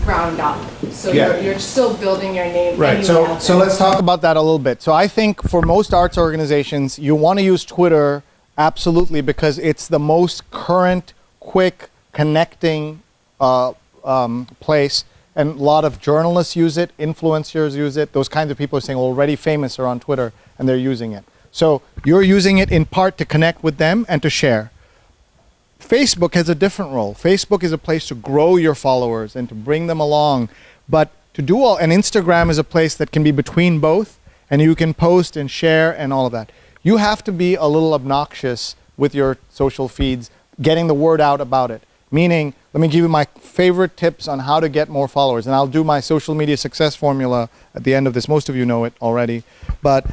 ground up? So you're still building your name. Right, so let's talk about that a little bit. So I think for most arts organizations, you want to use Twitter absolutely because it's the most current, quick, connecting place. And a lot of journalists use it, influencers use it. Those kinds of people are saying already famous are on Twitter and they're using it. So you're using it in part to connect with them and to share. Facebook has a different role. Facebook is a place to grow your followers and to bring them along. But to do all, and Instagram is a place that can be between both, and you can post and share and all of that. You have to be a little obnoxious with your social feeds, getting the word out about it. Meaning, let me give you my favorite tips on how to get more followers. And I'll do my social media success formula at the end of this. Most of you know it already. But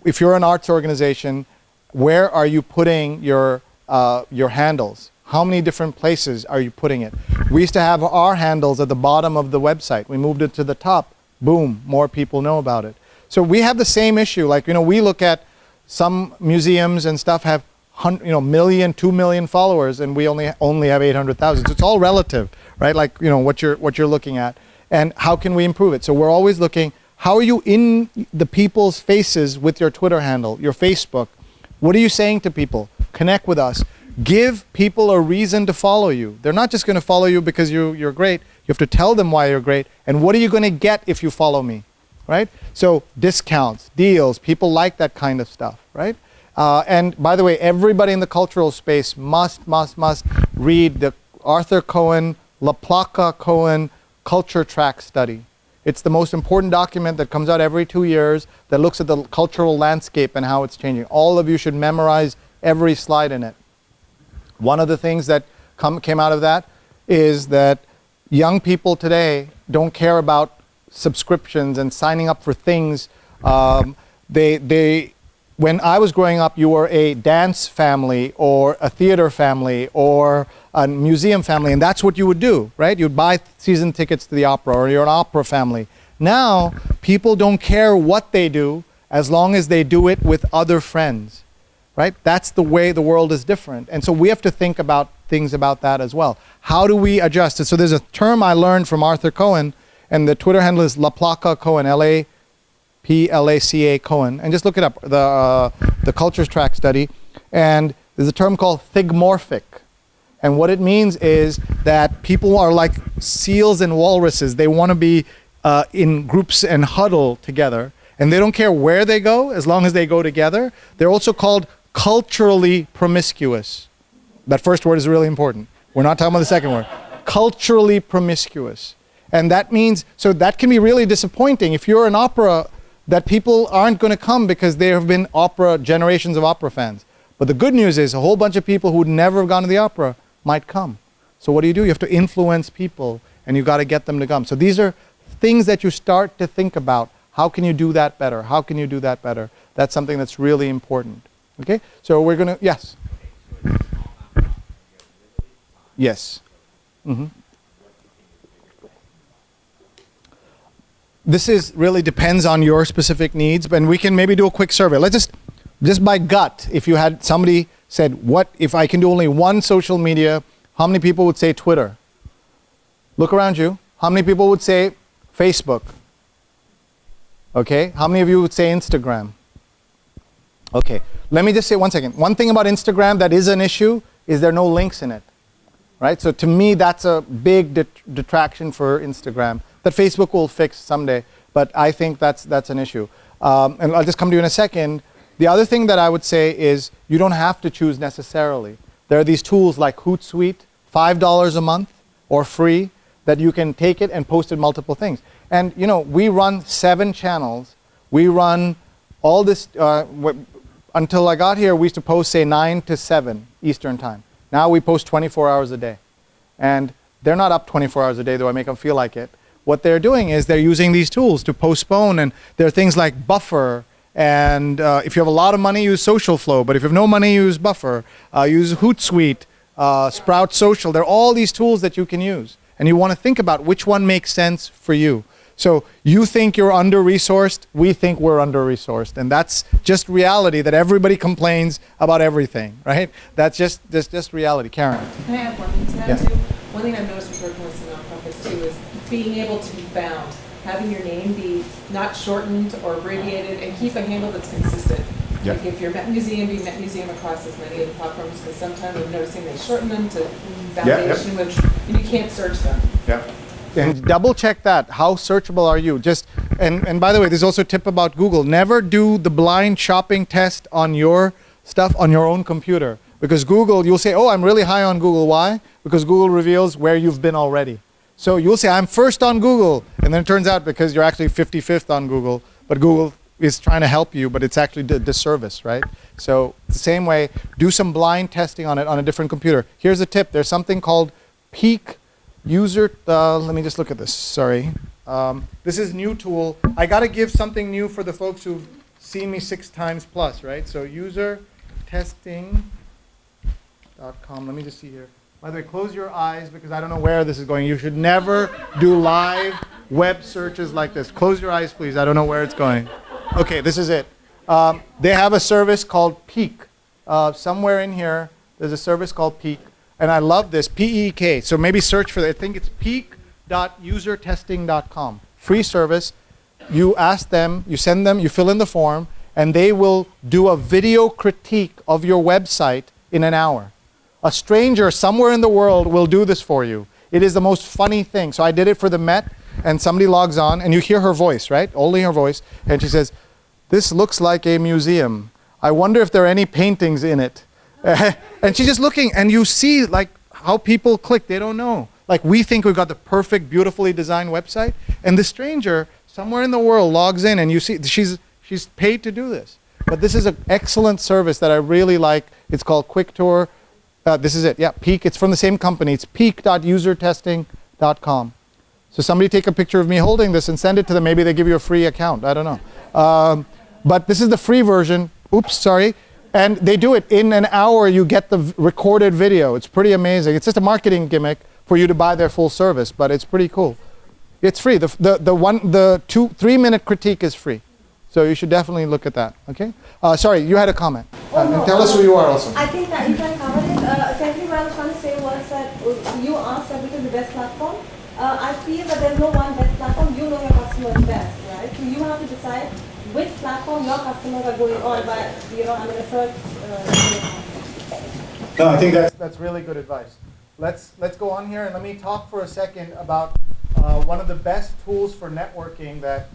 if you're an arts organization, where are you putting your handles? How many different places are you putting it? We used to have our handles at the bottom of the website. We moved it to the top. Boom, more people know about it. So we have the same issue. Like, we look at some museums and stuff have million, 2 million followers, and we only have 800,000. So it's all relative, right? Like, what you're looking at, and how can we improve it? So we're always looking, how are you in the people's faces with your Twitter handle, your Facebook? What are you saying to people? Connect with us. Give people a reason to follow you. They're not just going to follow you because you're great. You have to tell them why you're great. And what are you going to get if you follow me, right? So discounts, deals, people like that kind of stuff, right? And by the way, everybody in the cultural space must read the Arthur Cohen, LaPlaca Cohen Culture Track Study. It's the most important document that comes out every 2 years that looks at the cultural landscape and how it's changing. All of you should memorize every slide in it. One of the things that came out of that is that young people today don't care about subscriptions and signing up for things. When I was growing up, you were a dance family or a theater family or a museum family, and that's what you would do, right? You'd buy season tickets to the opera, or you're an opera family. Now, people don't care what they do as long as they do it with other friends, right? That's the way the world is different. And so we have to think about things about that as well. How do we adjust it? So there's a term I learned from Arthur Cohen, and the Twitter handle is LaPlaca Cohen, LaPlaca Cohen, and just look it up, the Cultures Track Study. And there's a term called thigmorphic. And what it means is that people are like seals and walruses. They want to be in groups and huddle together. And they don't care where they go as long as they go together. They're also called culturally promiscuous. That first word is really important. We're not talking about the second word. Culturally promiscuous. And that means, so that can be really disappointing if you're an opera, that people aren't going to come because there have been generations of opera fans. But the good news is a whole bunch of people who would never have gone to the opera might come. So what do? You have to influence people, and you've got to get them to come. So these are things that you start to think about. How can you do that better? How can you do that better? That's something that's really important. Okay? So we're going to, yes? Yes. Mm-hmm. This really depends on your specific needs, but we can maybe do a quick survey. Let's just by gut, if you had somebody said, what if I can do only one social media, how many people would say Twitter? Look around you. How many people would say Facebook? Okay, how many of you would say Instagram? Okay, let me just say one second. One thing about Instagram that is an issue is there are no links in it, right? So to me, that's a big detraction for Instagram that Facebook will fix someday, but I think that's an issue. And I'll just come to you in a second. The other thing that I would say is you don't have to choose necessarily. There are these tools like Hootsuite, $5 a month or free, that you can take it and post it multiple things. And we run 7 channels. We run all this, until I got here, we used to post say 9 to 7 Eastern time. Now we post 24 hours a day. And they're not up 24 hours a day, though I make them feel like it. What they're doing is they're using these tools to postpone, and there are things like Buffer, and if you have a lot of money, use Social Flow, but if you have no money, use Buffer, use Hootsuite, Sprout Social. There are all these tools that you can use, and you want to think about which one makes sense for you. So you think you're under-resourced, we think we're under-resourced, and that's just reality, that everybody complains about everything, right? That's just reality. Karen. Can I add one thing to that too? One thing I've noticed with working with some nonprofits too is being able to be found, having your name be not shortened or abbreviated, and keep a handle that's consistent. Yep. Like if you're Met Museum, be Met Museum across as many of the platforms, because sometimes I'm noticing they shorten them to validation, and you can't search them. Yeah. And double check that. How searchable are you? And by the way, there's also a tip about Google. Never do the blind shopping test on your stuff on your own computer. Because Google, you'll say, oh, I'm really high on Google. Why? Because Google reveals where you've been already. So you'll say, I'm first on Google. And then it turns out because you're actually 55th on Google, but Google is trying to help you, but it's actually a disservice, right? So the same way, do some blind testing on it on a different computer. Here's a tip. There's something called peak user, let me just look at this, sorry. This is new tool. I got to give something new for the folks who've seen me 6 times plus, right? So usertesting.com, let me just see here. By the way, close your eyes because I don't know where this is going. You should never do live web searches like this. Close your eyes, please. I don't know where it's going. Okay, this is it. They have a service called Peak. Somewhere in here, there's a service called Peak. And I love this, P-E-K. So maybe search for that. I think it's peak.usertesting.com. Free service. You ask them, you send them, you fill in the form, and they will do a video critique of your website in an hour. A stranger somewhere in the world will do this for you. It is the most funny thing. So I did it for the Met, and somebody logs on, and you hear her voice, right? Only her voice. And she says, "This looks like a museum. I wonder if there are any paintings in it." And she's just looking, and you see like how people click. They don't know. Like we think we've got the perfect, beautifully designed website, and the stranger somewhere in the world logs in, and you see she's paid to do this. But this is an excellent service that I really like. It's called Quick Tour. This is it, yeah, Peak. It's from the same company. It's peak.usertesting.com. So somebody take a picture of me holding this and send it to them. Maybe they give you a free account. I don't know. But this is the free version. Oops, sorry. And they do it in an hour. You get the recorded video. It's pretty amazing. It's just a marketing gimmick for you to buy their full service, but it's pretty cool. It's free. The 3-minute critique is free. So you should definitely look at that. Okay. Sorry, you had a comment. No, tell us who you are also. I think that you can cover it. Essentially, what I was trying to say was that you asked that which is the best platform. I feel that there's no one best platform. You know your customers best, right? So you have to decide which platform your customers are going on. But I'm going to search. No, I think that's really good advice. Let's go on here and let me talk for a second about one of the best tools for networking that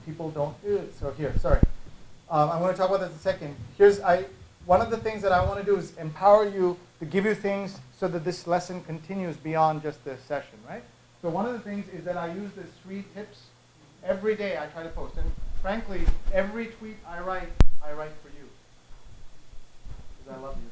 people don't do. So here, sorry. I'm going to talk about this in a second. One of the things that I want to do is empower you to give you things so that this lesson continues beyond just this session, right? So one of the things is that I use the Sree tips every day. I try to post, and frankly, every tweet I write for you because I love you.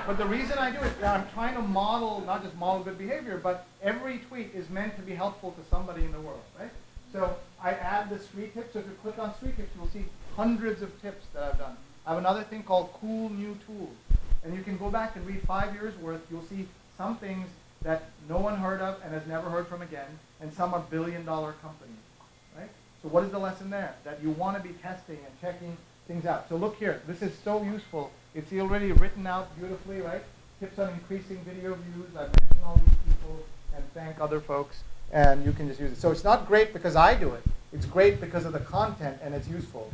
But the reason I do it, I'm trying to model, not just model good behavior, but every tweet is meant to be helpful to somebody in the world, right? So I add the Sree tips. So if you click on Sree tips, you'll see hundreds of tips that I've done. I have another thing called Cool New Tools. And you can go back and read 5 years worth. You'll see some things that no one heard of and has never heard from again, and some are billion-dollar companies, right? So what is the lesson there? That you want to be testing and checking things out. So look here. This is so useful. It's already written out beautifully, right? Tips on increasing video views. I mentioned all these people and thank other folks. And you can just use it. So it's not great because I do it. It's great because of the content and it's useful.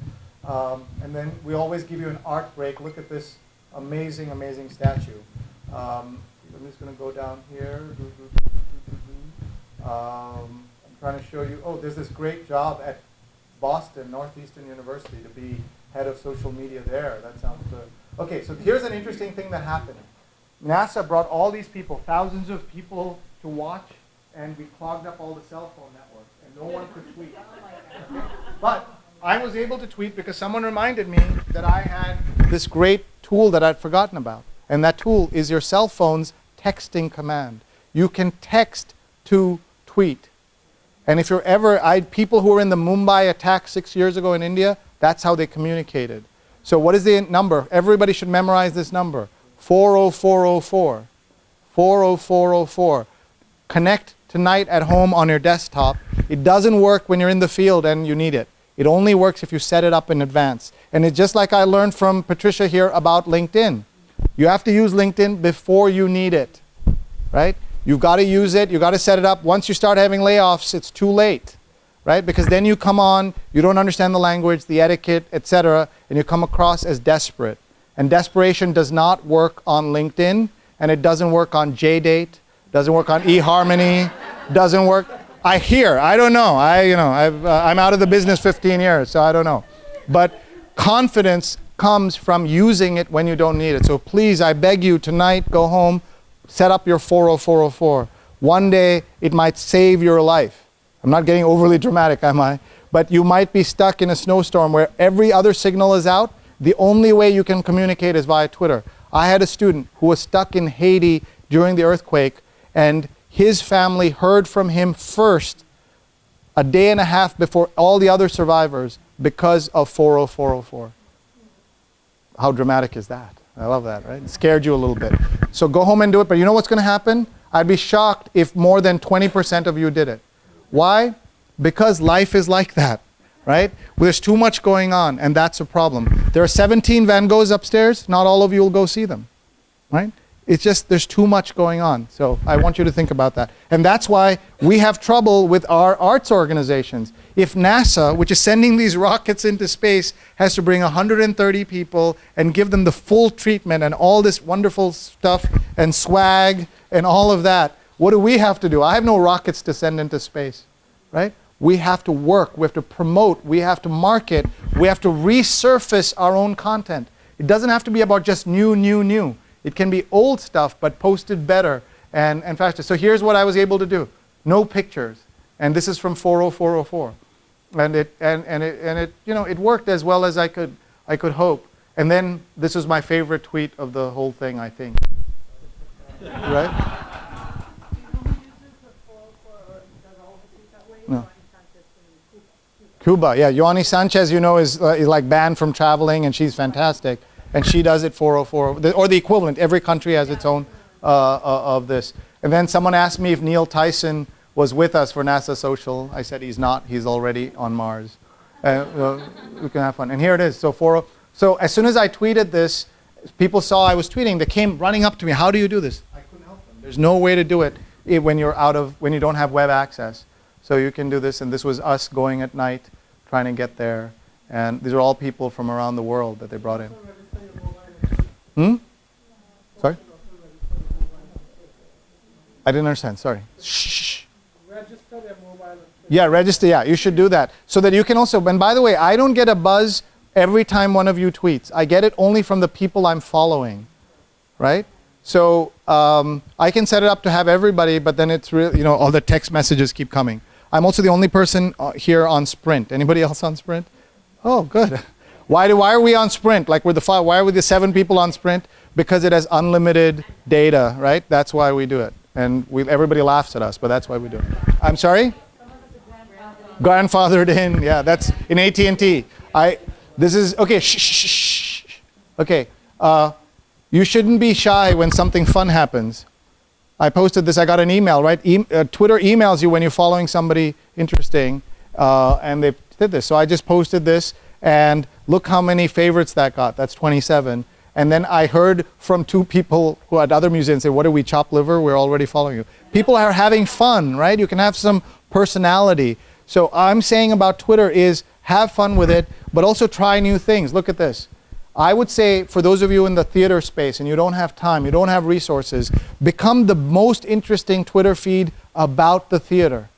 And then we always give you an art break. Look at this amazing, amazing statue. I'm just going to go down here. I'm trying to show you. Oh, there's this great job at Boston, Northeastern University, to be head of social media there. That sounds good. Okay, so here's an interesting thing that happened. NASA brought all these people, thousands of people, to watch, and we clogged up all the cell phone networks, and no one could tweet. Okay? But I was able to tweet because someone reminded me that I had this great tool that I'd forgotten about. And that tool is your cell phone's texting command. You can text to tweet. And if you're people who were in the Mumbai attack 6 years ago in India, that's how they communicated. So what is the number? Everybody should memorize this number. 40404. 40404. Connect tonight at home on your desktop. It doesn't work when you're in the field and you need it. It only works if you set it up in advance. And it's just like I learned from Patricia here about LinkedIn. You have to use LinkedIn before you need it, right? You've got to use it. You've got to set it up. Once you start having layoffs, it's too late, right? Because then you come on, you don't understand the language, the etiquette, etc., and you come across as desperate. And desperation does not work on LinkedIn, and it doesn't work on JDate, doesn't work on eHarmony, doesn't work. I don't know. I'm out of the business 15 years, so I don't know. But confidence comes from using it when you don't need it. So please, I beg you, tonight, go home, set up your 40404. One day, it might save your life. I'm not getting overly dramatic, am I? But you might be stuck in a snowstorm where every other signal is out. The only way you can communicate is via Twitter. I had a student who was stuck in Haiti during the earthquake, and his family heard from him first a day and a half before all the other survivors because of 40404. How dramatic is that? I love that, right? It scared you a little bit. So go home and do it, but you know what's going to happen? I'd be shocked if more than 20% of you did it. Why? Because life is like that, right? There's too much going on, and that's a problem. There are 17 Van Goghs upstairs. Not all of you will go see them, right? It's just there's too much going on. So I want you to think about that. And that's why we have trouble with our arts organizations. If NASA, which is sending these rockets into space, has to bring 130 people and give them the full treatment and all this wonderful stuff and swag and all of that, what do we have to do? I have no rockets to send into space, right? We have to work, we have to promote, we have to market, we have to resurface our own content. It doesn't have to be about just new. It can be old stuff, but posted better and faster. So here's what I was able to do. No pictures. And this is from 40404. And it you know, it worked as well as I could hope. And then this is my favorite tweet of the whole thing, I think. Right? No. Cuba, yeah. Yoani Sanchez, you know, is like banned from traveling, and she's fantastic. And she does it 404, or the equivalent. Every country has its own of this. And then someone asked me if Neil Tyson was with us for NASA Social. I said he's not. He's already on Mars. We can have fun. And here it is. So as soon as I tweeted this, people saw I was tweeting. They came running up to me. How do you do this? I couldn't help them. There's no way to do it when you don't have web access. So you can do this. And this was us going at night, trying to get there. And these are all people from around the world that they brought in. Sorry? I didn't understand. Sorry. Shh. Register their mobile. Yeah, register. Yeah, you should do that. So that you can also, and by the way, I don't get a buzz every time one of you tweets. I get it only from the people I'm following, right? So I can set it up to have everybody, but then it's really, you know, all the text messages keep coming. I'm also the only person here on Sprint. Anybody else on Sprint? Oh, good. Why are we on Sprint? Like we're the five. Why are we the 7 people on Sprint? Because it has unlimited data, right? That's why we do it. And everybody laughs at us, but that's why we do it. I'm sorry? Grandfathered in. Yeah, that's in AT&T. This is okay. Shh. Okay. You shouldn't be shy when something fun happens. I posted this. I got an email, right? Twitter emails you when you're following somebody interesting, and they did this. So I just posted this. And look how many favorites that got. That's 27. And then I heard from 2 people who had other museums say, what do we, chop liver? We're already following you. People are having fun, right? You can have some personality. So I'm saying about Twitter is have fun with it, but also try new things. Look at this. I would say for those of you in the theater space and you don't have time, you don't have resources, become the most interesting Twitter feed about the theater.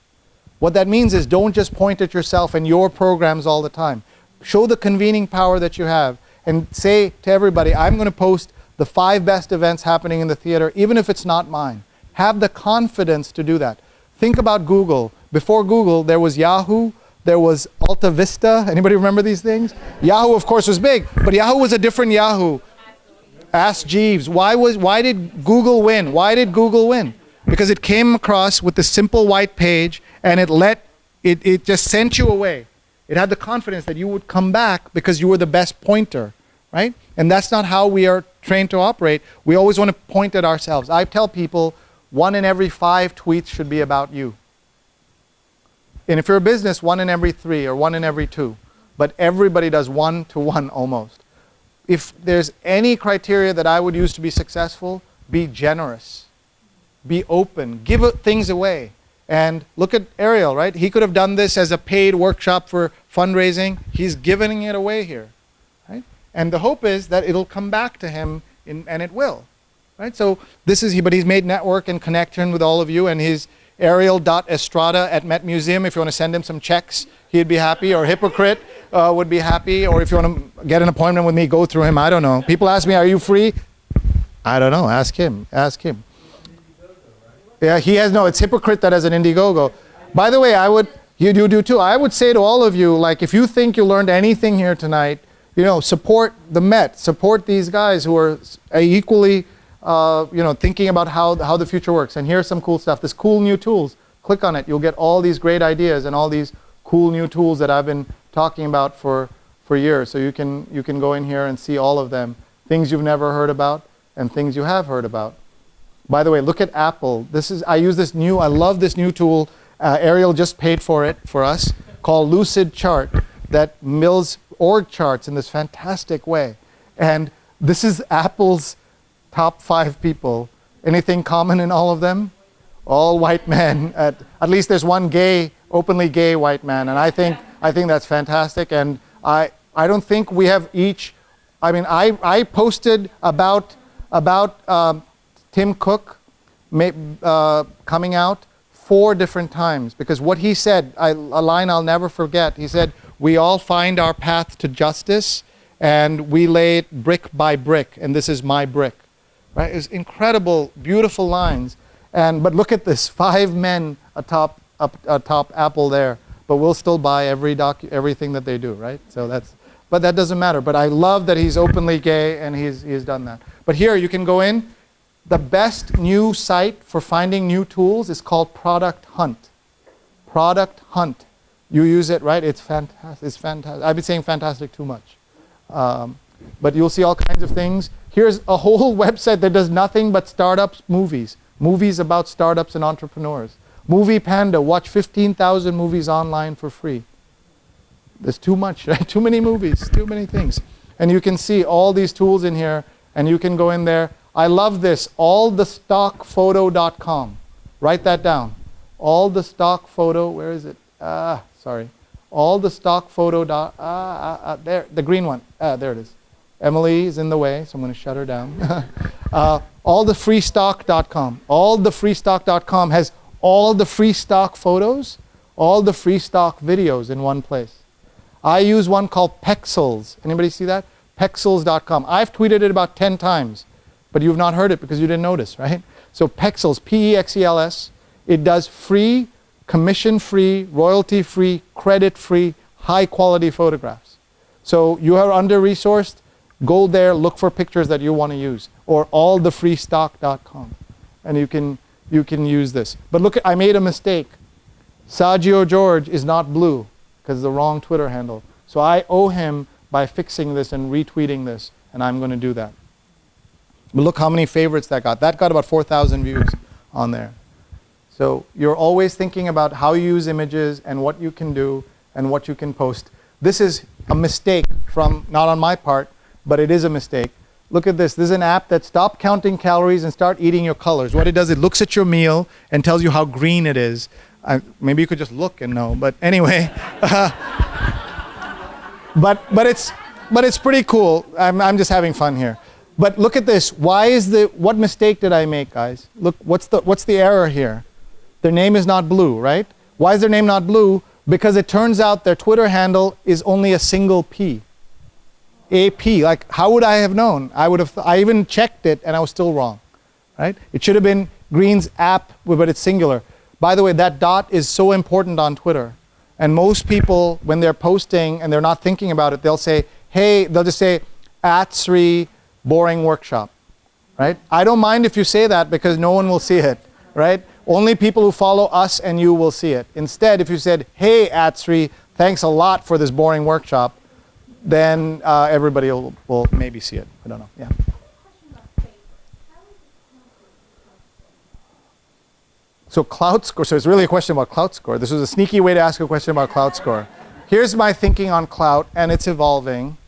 What that means is don't just point at yourself and your programs all the time. Show the convening power that you have and say to everybody, I'm going to post the 5 best events happening in the theater, even if it's not mine. Have the confidence to do that. Think about Google. Before Google, there was Yahoo, there was Alta Vista. Anybody remember these things? Yahoo, of course, was big, but Yahoo was a different Yahoo. Ask Jeeves. Why did Google win? Why did Google win? Because it came across with this simple white page, and it just sent you away. It had the confidence that you would come back because you were the best pointer, right? And that's not how we are trained to operate. We always want to point at ourselves. I tell people 1 in every 5 tweets should be about you. And if you're a business, 1 in every 3 or 1 in every 2. But everybody does 1 to 1 almost. If there's any criteria that I would use to be successful, be generous. Be open. Give things away. And look at Ariel, right? He could have done this as a paid workshop for fundraising. He's giving it away here, right? And the hope is that it'll come back to him, and it will, right? So but he's made network and connection with all of you, and his Ariel.Estrada@Met Museum. If you want to send him some checks, he'd be happy, or Hypocrite would be happy, or if you want to get an appointment with me, go through him. I don't know. People ask me, are you free? I don't know. Ask him. Ask him. Yeah, he has, no, it's Hypocrite that has an Indiegogo. By the way, I would You do too. I would say to all of you, like, if you think you learned anything here tonight, support the Met, support these guys who are equally, thinking about how the future works. And here's some cool stuff. This cool new tools. Click on it. You'll get all these great ideas and all these cool new tools that I've been talking about for years. So you can go in here and see all of them. Things you've never heard about and things you have heard about. By the way, look at Apple. I love this new tool. Ariel just paid for it for us, called Lucid Chart, that mills org charts in this fantastic way. And this is Apple's top 5 people. Anything common in all of them? All white men. At least there's one openly gay white man. And I think that's fantastic. And I don't think we have each. I mean, I posted about Tim Cook coming out 4 different times, because what he said, a line I'll never forget, he said, we all find our path to justice and we lay it brick by brick, and this is my brick. Right? It's incredible, beautiful lines. But look at this, 5 men atop Apple there, but we'll still buy everything that they do, right? But that doesn't matter. But I love that he's openly gay and he's done that. But here you can go in. The best new site for finding new tools is called Product Hunt. Product Hunt. You use it, right? It's fantastic. It's fantastic. I've been saying fantastic too much. But you'll see all kinds of things. Here's a whole website that does nothing but startups movies. Movies about startups and entrepreneurs. Movie Panda. Watch 15,000 movies online for free. There's too much, right? Too many movies, too many things. And you can see all these tools in here, and you can go in there. I love this, allthestockphoto.com. Write that down. Allthestockphoto, where is it? Sorry. Allthestockphoto. There, the green one. There it is. Emily is in the way, so I'm going to shut her down. Allthefreestock.com. Allthefreestock.com has all the free stock photos, all the free stock videos in one place. I use one called Pexels. Anybody see that? Pexels.com. I've tweeted it about 10 times, but you've not heard it because you didn't notice, right? So Pexels, P-E-X-E-L-S, it does free, commission-free, royalty-free, credit-free, high-quality photographs. So you are under-resourced, go there, look for pictures that you want to use, or allthefreestock.com, and you can use this. But look, I made a mistake. Sergio George is not blue because it's the wrong Twitter handle. So I owe him by fixing this and retweeting this, and I'm going to do that. But look how many favorites that got. That got about 4,000 views on there. So you're always thinking about how you use images and what you can do and what you can post. This is a mistake not on my part, but it is a mistake. Look at this. This is an app that stop counting calories and start eating your colors. What it does, it looks at your meal and tells you how green it is. Maybe you could just look and know, but anyway. But it's pretty cool. I'm just having fun here. But look at this. What mistake did I make, guys? Look, what's the error here? Their name is not blue, right? Why is their name not blue? Because it turns out their Twitter handle is only a single P. AP. Like, how would I have known? I even checked it and I was still wrong, right? It should have been Green's app, but it's singular. By the way, that dot is so important on Twitter. And most people, when they're posting and they're not thinking about it, they'll say, hey, they'll just say, @Sree boring workshop, right? I don't mind if you say that because no one will see it, right? Only people who follow us and you will see it. Instead, if you said, hey, @Sree, thanks a lot for this boring workshop, then everybody will maybe see it. I don't know. Yeah. So Cloud Score, so it's really a question about Cloud Score. This was a sneaky way to ask a question about Cloud Score. Here's my thinking on Clout, and it's evolving.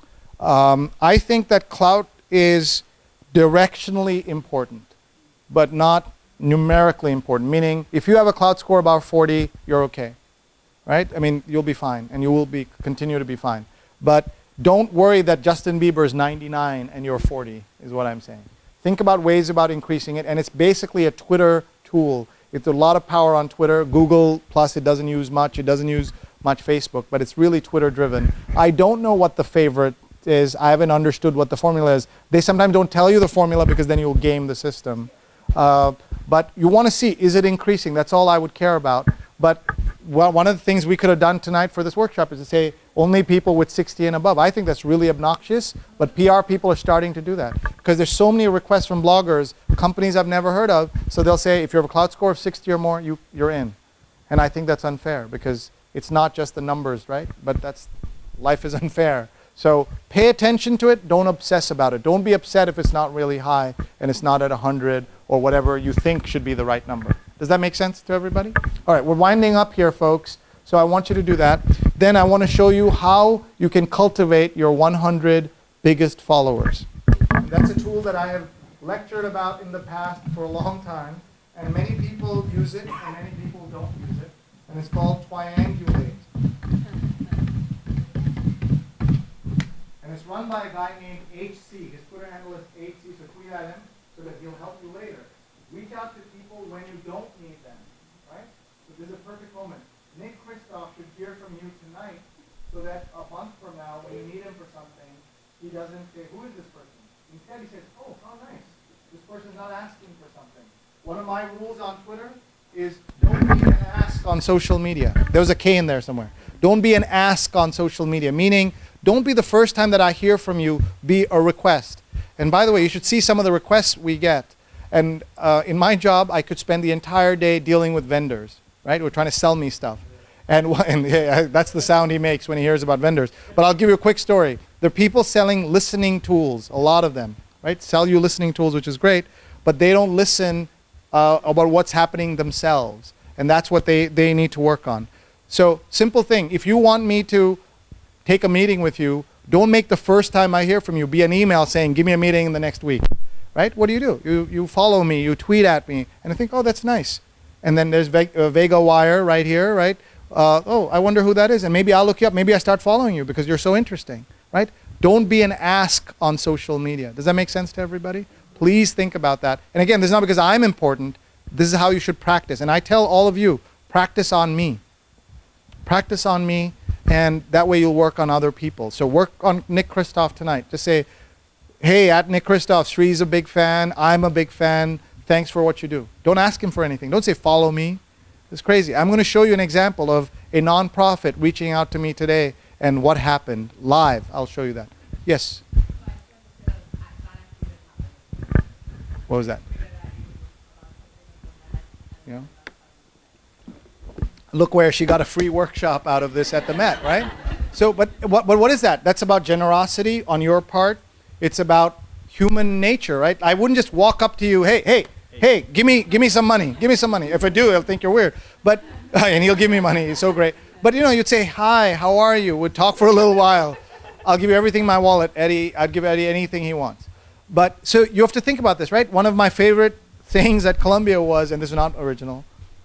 I think that Clout is directionally important, but not numerically important. Meaning, if you have a Cloud Score about 40, you're okay, right? I mean, you'll be fine, and you will continue to be fine. But don't worry that Justin Bieber is 99 and you're 40, is what I'm saying. Think about ways about increasing it, and it's basically a Twitter tool. It's a lot of power on Twitter. Google Plus, it doesn't use much. It doesn't use much Facebook, but it's really Twitter driven. I don't know what the favorite is. I haven't understood what the formula is. They sometimes don't tell you the formula because then you'll game the system. But you want to see, is it increasing? That's all I would care about. But well, one of the things we could have done tonight for this workshop is to say only people with 60 and above. I think that's really obnoxious, but PR people are starting to do that because there's so many requests from bloggers, companies I've never heard of. So they'll say, if you have a cloud score of 60 or more, you're in. And I think that's unfair because it's not just the numbers, right? But life is unfair. So pay attention to it. Don't obsess about it. Don't be upset if it's not really high and it's not at 100 or whatever you think should be the right number. Does that make sense to everybody? All right, we're winding up here, folks. So I want you to do that. Then I want to show you how you can cultivate your 100 biggest followers. And that's a tool that I have lectured about in the past for a long time. And many people use it and many people don't use it. And it's called Triangulate. And it's run by a guy named HC. His Twitter handle is HC, so tweet at him so that he'll help you later. Reach out to people when you don't need them, right? So this is a perfect moment. Nick Kristof should hear from you tonight so that a month from now, when you need him for something, he doesn't say, who is this person? Instead, he says, oh, how nice. This person's not asking for something. One of my rules on Twitter is don't be an ask on social media. There was a K in there somewhere. Don't be an ask on social media, meaning don't be the first time that I hear from you, be a request. And by the way, you should see some of the requests we get. And in my job, I could spend the entire day dealing with vendors, right? Who are trying to sell me stuff. And yeah, that's the sound he makes when he hears about vendors. But I'll give you a quick story. There are people selling listening tools, a lot of them, right? Sell you listening tools, which is great, but they don't listen about what's happening themselves. And that's what they need to work on. So simple thing, if you want me to take a meeting with you, don't make the first time I hear from you be an email saying, give me a meeting in the next week. Right? What do? You follow me, you tweet at me, and I think, oh, that's nice. And then there's Vega Wire right here, right? Oh, I wonder who that is, and maybe I'll look you up. Maybe I start following you because you're so interesting, right? Don't be an ask on social media. Does that make sense to everybody? Please think about that. And again, this is not because I'm important. This is how you should practice. And I tell all of you, practice on me. Practice on me, and that way you'll work on other people. So work on Nick Kristof tonight. Just say, hey, at Nick Kristof, Sree's a big fan. I'm a big fan. Thanks for what you do. Don't ask him for anything. Don't say, follow me. It's crazy. I'm going to show you an example of a nonprofit reaching out to me today and what happened live. I'll show you that. Yes? What was that? Yeah. Look where she got a free workshop out of this at the Met, right? So, but what is that? That's about generosity on your part. It's about human nature, right? I wouldn't just walk up to you, hey, give me some money. Give me some money. If I do, he'll think you're weird. But and he'll give me money. He's so great. But you'd say, hi, how are you? We'd talk for a little while. I'll give you everything in my wallet, Eddie. I'd give Eddie anything he wants. But so you have to think about this, right? One of my favorite things at Columbia was, and this is not original,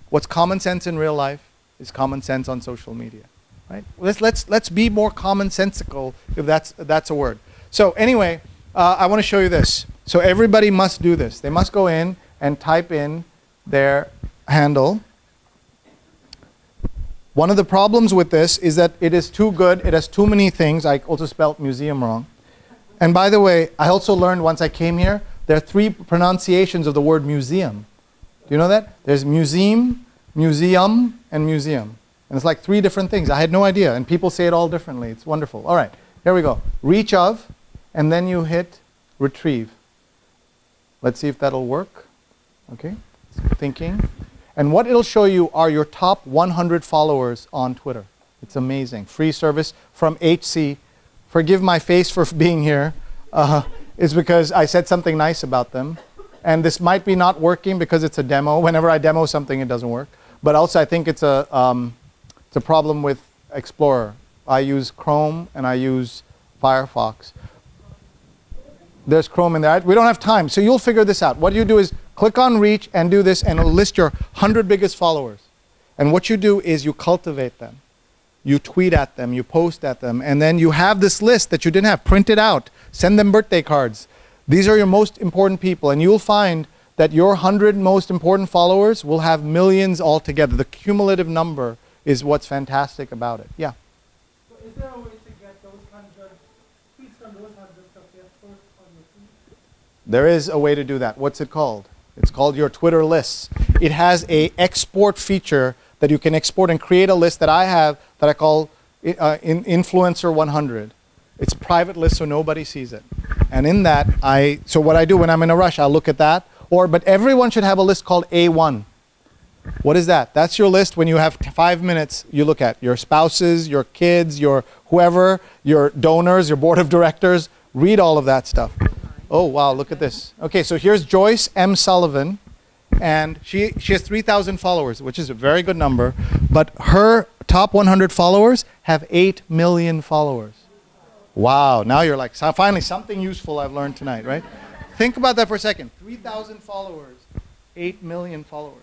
what's common sense in real life is common sense on social media, right? Let's be more commonsensical, if that's a word. So anyway, I want to show you this. So everybody must do this. They must go in and type in their handle. One of the problems with this is that it is too good. It has too many things. I also spelled museum wrong. And by the way, I also learned once I came here, there are 3 pronunciations of the word museum. Do you know that? There's museum, museum, and museum. And it's like 3 different things. I had no idea. And people say it all differently. It's wonderful. All right, here we go. Reach of, and then you hit retrieve. Let's see if that'll work. Okay, thinking. And what it'll show you are your top 100 followers on Twitter. It's amazing. Free service from HC. Forgive my face for being here. It's because I said something nice about them. And this might be not working because it's a demo. Whenever I demo something, it doesn't work. But also, I think it's a problem with Explorer. I use Chrome and I use Firefox. There's Chrome in there. We don't have time, so you'll figure this out. What you do is click on Reach and do this, and it'll list your 100 biggest followers. And what you do is you cultivate them. You tweet at them, you post at them, and then you have this list that you didn't have. Print it out. Send them birthday cards. These are your most important people, and you'll find that your 100 most important followers will have millions altogether. The cumulative number is what's fantastic about it. Yeah? So is there a way to get those 100 tweets from those 100 of their first on your feed? There is a way to do that. What's it called? It's called your Twitter lists. It has a export feature that you can export and create a list that I have that I call Influencer 100. It's a private list so nobody sees it. And in that, so what I do when I'm in a rush, I'll look at that. But everyone should have a list called A1. What is that? That's your list when you have 5 minutes, you look at your spouses, your kids, your whoever, your donors, your board of directors. Read all of that stuff. Oh, wow, look at this. Okay, so here's Joyce M. Sullivan. And she has 3,000 followers, which is a very good number. But her top 100 followers have 8 million followers. Wow, now you're like, so finally something useful I've learned tonight, right? Think about that for a second. 3,000 followers, 8 million followers.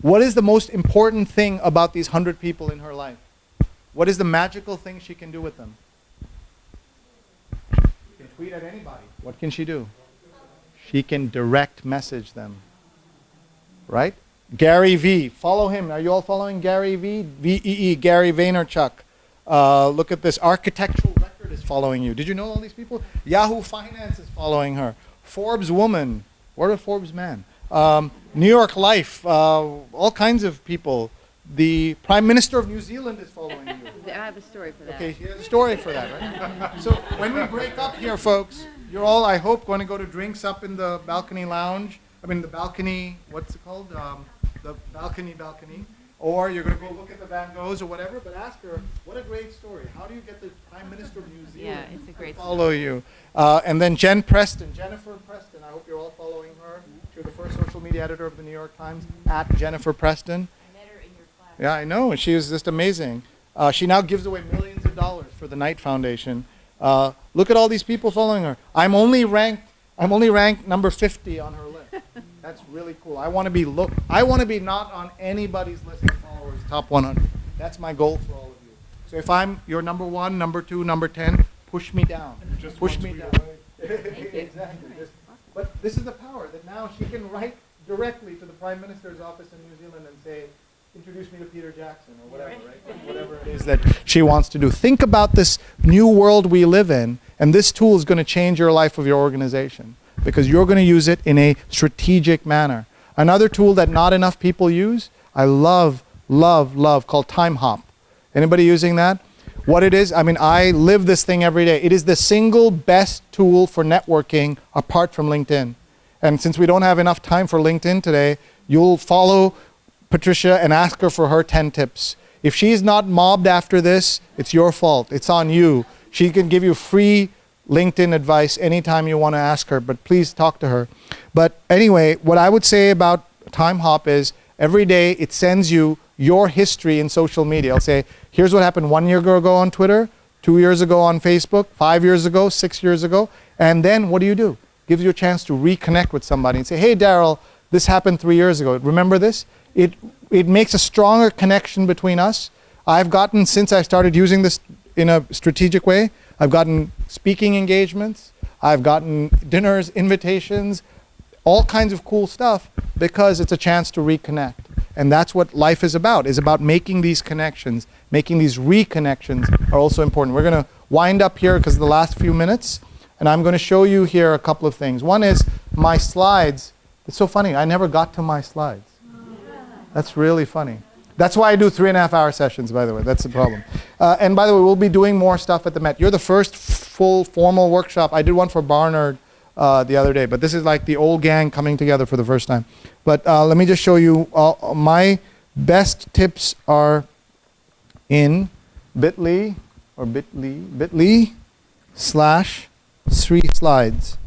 What is the most important thing about these 100 people in her life? What is the magical thing she can do with them? She can tweet at anybody. What can she do? She can direct message them. Right? Gary V. Follow him. Are you all following Gary V? V-E-E, Gary Vaynerchuk. Look at this. Architectural Record is following you. Did you know all these people? Yahoo Finance is following her. Forbes Woman. What a Forbes Man. New York Life. All kinds of people. The Prime Minister of New Zealand is following you. I have a story for that. Okay, he has a story for that, right? So when we break up here, folks, you're all, I hope, going to go to drinks up in the balcony lounge. I mean, the balcony, what's it called? The balcony. Or you're going to go look at the Van Goghs or whatever, but ask her, what a great story. How do you get the Prime Minister of New Zealand it's a great to follow you? And then Jennifer Preston, I hope you're all following her. She's the first social media editor of the New York Times, at Jennifer Preston. I met her in your class. Yeah, I know, and she is just amazing. She now gives away millions of dollars for the Knight Foundation. Look at all these people following her. I'm only ranked number 50 on her list. That's really cool. I want to be not on anybody's list of followers, top 100. That's my goal for all of you. So if I'm your number 1, number 2, number 10, push me down. Just push one me tweet down. away. Exactly. But this is the power that now she can write directly to the Prime Minister's office in New Zealand and say, introduce me to Peter Jackson or whatever, right? Whatever it is that she wants to do. Think about this new world we live in, and this tool is going to change your life of your organization because you're going to use it in a strategic manner. Another tool that not enough people use, I love, called Time Hop. Anybody using that? What it is, I mean, I live this thing every day. It is the single best tool for networking apart from LinkedIn. And since we don't have enough time for LinkedIn today, you'll follow Patricia and ask her for her 10 tips. If she's not mobbed after this, it's your fault. It's on you. She can give you free LinkedIn advice anytime you want to ask her, but please talk to her. But anyway, what I would say about Time Hop is every day it sends you your history in social media. I'll say, here's what happened 1 year ago on Twitter, 2 years ago on Facebook, 5 years ago, 6 years ago. And then what do? Gives you a chance to reconnect with somebody and say, hey, Daryl, this happened 3 years ago. Remember this? It makes a stronger connection between us. I've gotten, since I started using this in a strategic way, I've gotten speaking engagements, I've gotten dinners, invitations, all kinds of cool stuff because it's a chance to reconnect. And that's what life is about making these connections, making these reconnections are also important. We're going to wind up here because of the last few minutes, and I'm going to show you here a couple of things. One is my slides. It's so funny, I never got to my slides. That's really funny. That's why I do 3.5-hour sessions, by the way. That's the problem. And by the way, we'll be doing more stuff at the Met. You're the first full formal workshop. I did one for Barnard the other day, but this is like the old gang coming together for the first time. But let me just show you. My best tips are in bit.ly or bit.ly/Sree slides.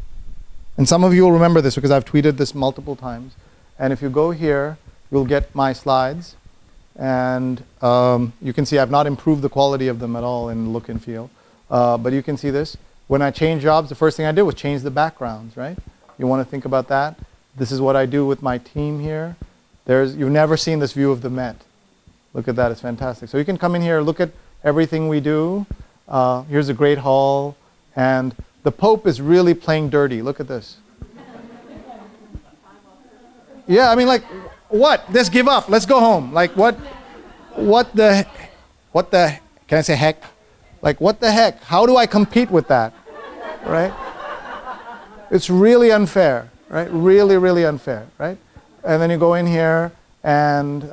And some of you will remember this because I've tweeted this multiple times. And if you go here, you'll get my slides. And you can see I've not improved the quality of them at all in look and feel. But you can see this. When I change jobs, the first thing I did was change the backgrounds, right? You want to think about that. This is what I do with my team here. You've never seen this view of the Met. Look at that, it's fantastic. So you can come in here, look at everything we do. Here's a great hall. And the Pope is really playing dirty. Look at this. Yeah, I mean, like, what? Just give up. Let's go home. Like, what the, can I say heck? Like, what the heck? How do I compete with that? Right? It's really unfair, right? Really, really unfair, right? and then you go in here, and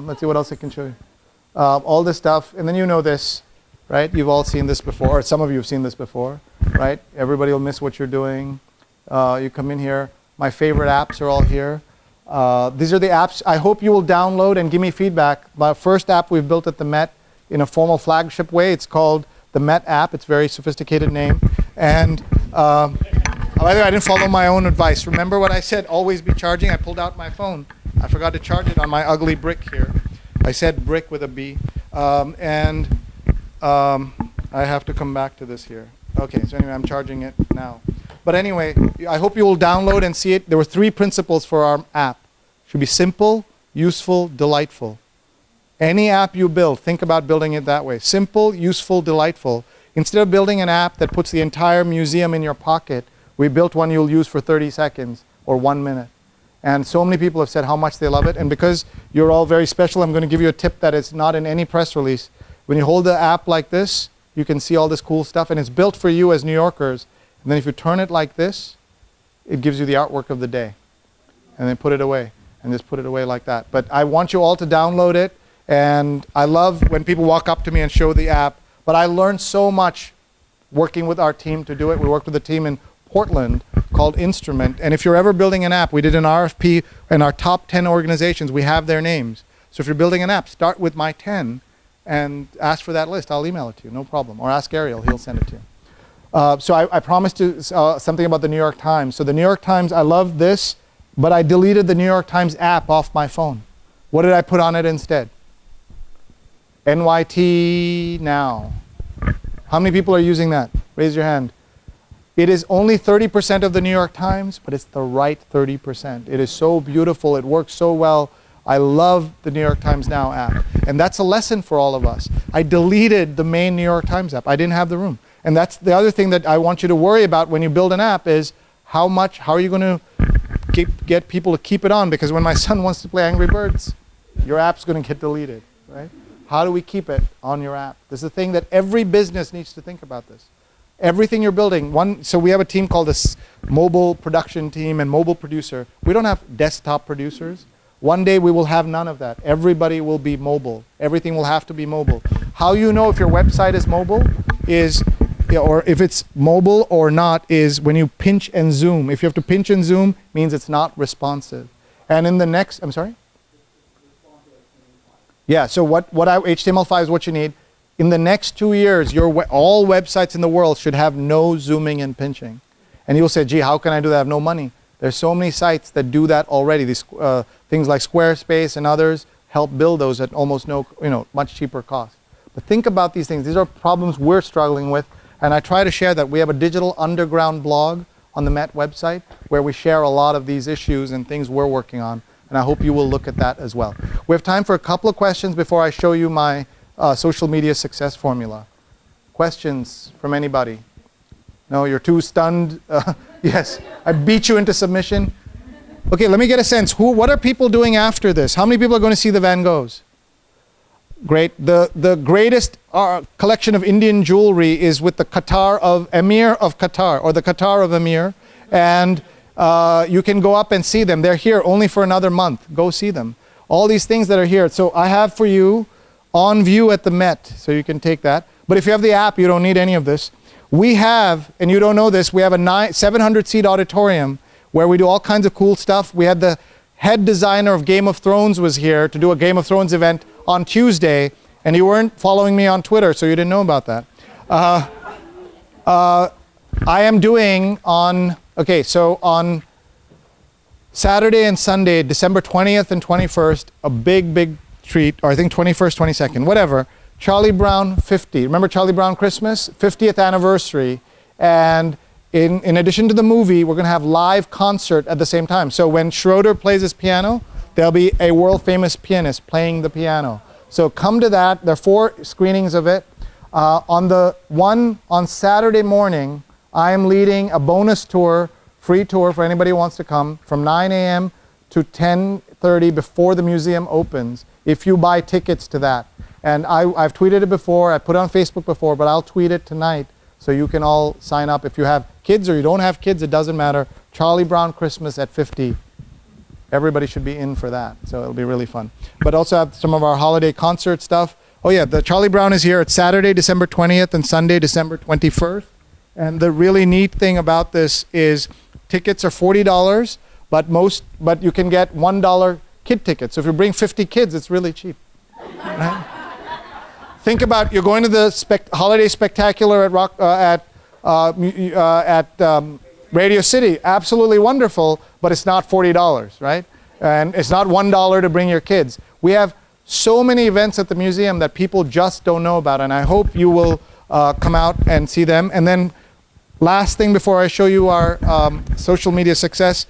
let's see what else I can show you. All this stuff, and then you know this, right? You've all seen this before, or some of you have seen this before, right? Everybody will miss what you're doing. You come in here. My favorite apps are all here. These are the apps I hope you will download and give me feedback. My first app we've built at the Met in a formal flagship way. It's called the Met app. It's a very sophisticated name. And by the way, I didn't follow my own advice. Remember what I said, always be charging? I pulled out my phone. I forgot to charge it on my ugly brick here. I said brick with a B. I have to come back to this here. Okay, so anyway, I'm charging it now. But anyway, I hope you will download and see it. There were 3 principles for our app. It should be simple, useful, delightful. Any app you build, think about building it that way. Simple, useful, delightful. Instead of building an app that puts the entire museum in your pocket, we built one you'll use for 30 seconds or 1 minute. And so many people have said how much they love it. And because you're all very special, I'm going to give you a tip that is not in any press release. When you hold the app like this, you can see all this cool stuff. And it's built for you as New Yorkers. And then if you turn it like this, it gives you the artwork of the day. And then put it away. And just put it away like that. But I want you all to download it. And I love when people walk up to me and show the app. But I learned so much working with our team to do it. We worked with a team in Portland called Instrument. And if you're ever building an app, we did an RFP, and our top 10 organizations, we have their names. So if you're building an app, start with my 10 and ask for that list. I'll email it to you, no problem. Or ask Ariel, he'll send it to you. So I promised to something about the New York Times. So the New York Times, I love this, but I deleted the New York Times app off my phone. What did I put on it instead? NYT Now. How many people are using that? Raise your hand. It is only 30% of the New York Times, but it's the right 30%. It is so beautiful. It works so well. I love the New York Times Now app. And that's a lesson for all of us. I deleted the main New York Times app. I didn't have the room. And that's the other thing that I want you to worry about when you build an app is how are you going to get people to keep it on? Because when my son wants to play Angry Birds, your app's going to get deleted, right? How do we keep it on your app? This is the thing that every business needs to think about this. Everything you're building, so we have a team called this mobile production team and mobile producer. We don't have desktop producers. One day we will have none of that. Everybody will be mobile. Everything will have to be mobile. How you know if your website is mobile is, or if it's mobile or not, is when you pinch and zoom. If you have to pinch and zoom, means it's not responsive. And in the next, I'm sorry? Yeah, so HTML5 is what you need. In the next 2 years, all websites in the world should have no zooming and pinching. And you'll say, gee, how can I do that? I have no money. There's so many sites that do that already. These things like Squarespace and others help build those at almost no, much cheaper cost. But think about these things. These are problems we're struggling with. And I try to share that. We have a digital underground blog on the Met website where we share a lot of these issues and things we're working on. And I hope you will look at that as well. We have time for a couple of questions before I show you my social media success formula. Questions from anybody? No, you're too stunned. Yes, I beat you into submission. Okay, let me get a sense. What are people doing after this? How many people are going to see the Van Goghs? Great. The greatest collection of Indian jewelry is with the Qatar of Emir of Qatar, or the Qatar of Emir. And you can go up and see them. They're here only for another month. Go see them. All these things that are here. So I have for you on view at the Met, so you can take that. But if you have the app, you don't need any of this. We have, and you don't know this, we have a 700-seat auditorium where we do all kinds of cool stuff. We had the head designer of Game of Thrones was here to do a Game of Thrones event on Tuesday, and you weren't following me on Twitter, so you didn't know about that. I am doing on Saturday and Sunday, December 20th and 21st, a big treat, or I think 21st, 22nd, whatever. Charlie Brown 50. Remember Charlie Brown Christmas? 50th anniversary. And in addition to the movie, we're going to have live concert at the same time. So when Schroeder plays his piano, there'll be a world-famous pianist playing the piano. So come to that. There are 4 screenings of it. On Saturday morning, I am leading a bonus tour, free tour for anybody who wants to come, from 9 a.m. to 10:30 before the museum opens, if you buy tickets to that. And I've tweeted it before, I put it on Facebook before, but I'll tweet it tonight so you can all sign up. If you have kids or you don't have kids, it doesn't matter. Charlie Brown Christmas at 50. Everybody should be in for that. So it'll be really fun. But also have some of our holiday concert stuff. Oh yeah, the Charlie Brown is here. It's Saturday, December 20th and Sunday, December 21st. And the really neat thing about this is tickets are $40, but you can get $1 kid tickets. So if you bring 50 kids, it's really cheap. Right? Think about you're going to the holiday spectacular at Radio City. Absolutely wonderful, but it's not $40, right? And it's not $1 to bring your kids. We have so many events at the museum that people just don't know about, and I hope you will come out and see them. And then last thing before I show you our social media success,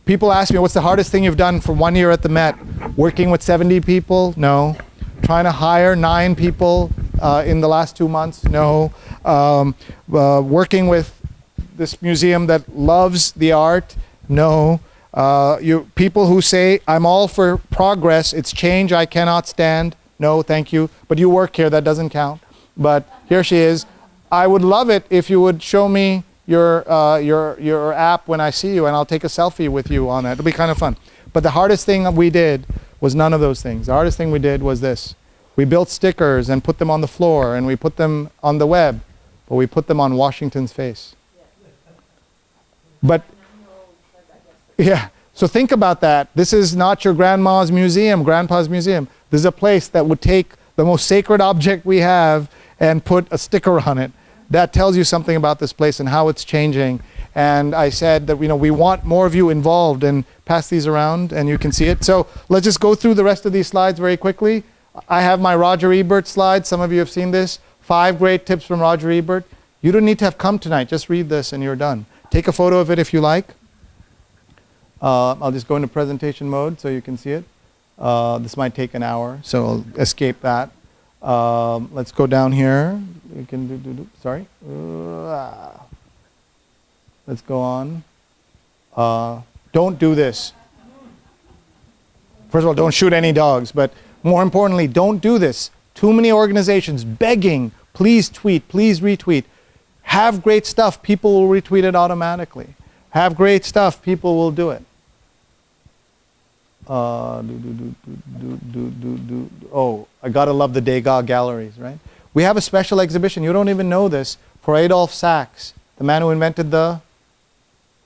people ask me, what's the hardest thing you've done for 1 year at the Met? Working with 70 people? No. Trying to hire 9 people in the last 2 months? No. Working with this museum that loves the art? No. People who say, I'm all for progress, it's change I cannot stand? No, thank you. But you work here, that doesn't count. But here she is. I would love it if you would show me your app when I see you, and I'll take a selfie with you on that. It'll be kind of fun. But the hardest thing we did was none of those things. The hardest thing we did was this. We built stickers and put them on the floor, and we put them on the web, but we put them on Washington's face. But, yeah, so think about that. This is not your grandma's museum, grandpa's museum. This is a place that would take the most sacred object we have and put a sticker on it. That tells you something about this place and how it's changing. And I said that we want more of you involved, and pass these around and you can see it. So let's just go through the rest of these slides very quickly. I have my Roger Ebert slide. Some of you have seen this. 5 great tips from Roger Ebert. You don't need to have come tonight. Just read this and you're done. Take a photo of it if you like. I'll just go into presentation mode so you can see it. This might take an hour, so I'll escape that. Let's go down here. You can sorry. Let's go on. Don't do this. First of all, don't shoot any dogs, but more importantly, don't do this. Too many organizations begging, please tweet, please retweet. Have great stuff, people will retweet it automatically. Have great stuff, people will do it. Oh, I gotta love the Degas galleries, right? We have a special exhibition, you don't even know this, for Adolphe Sax, the man who invented the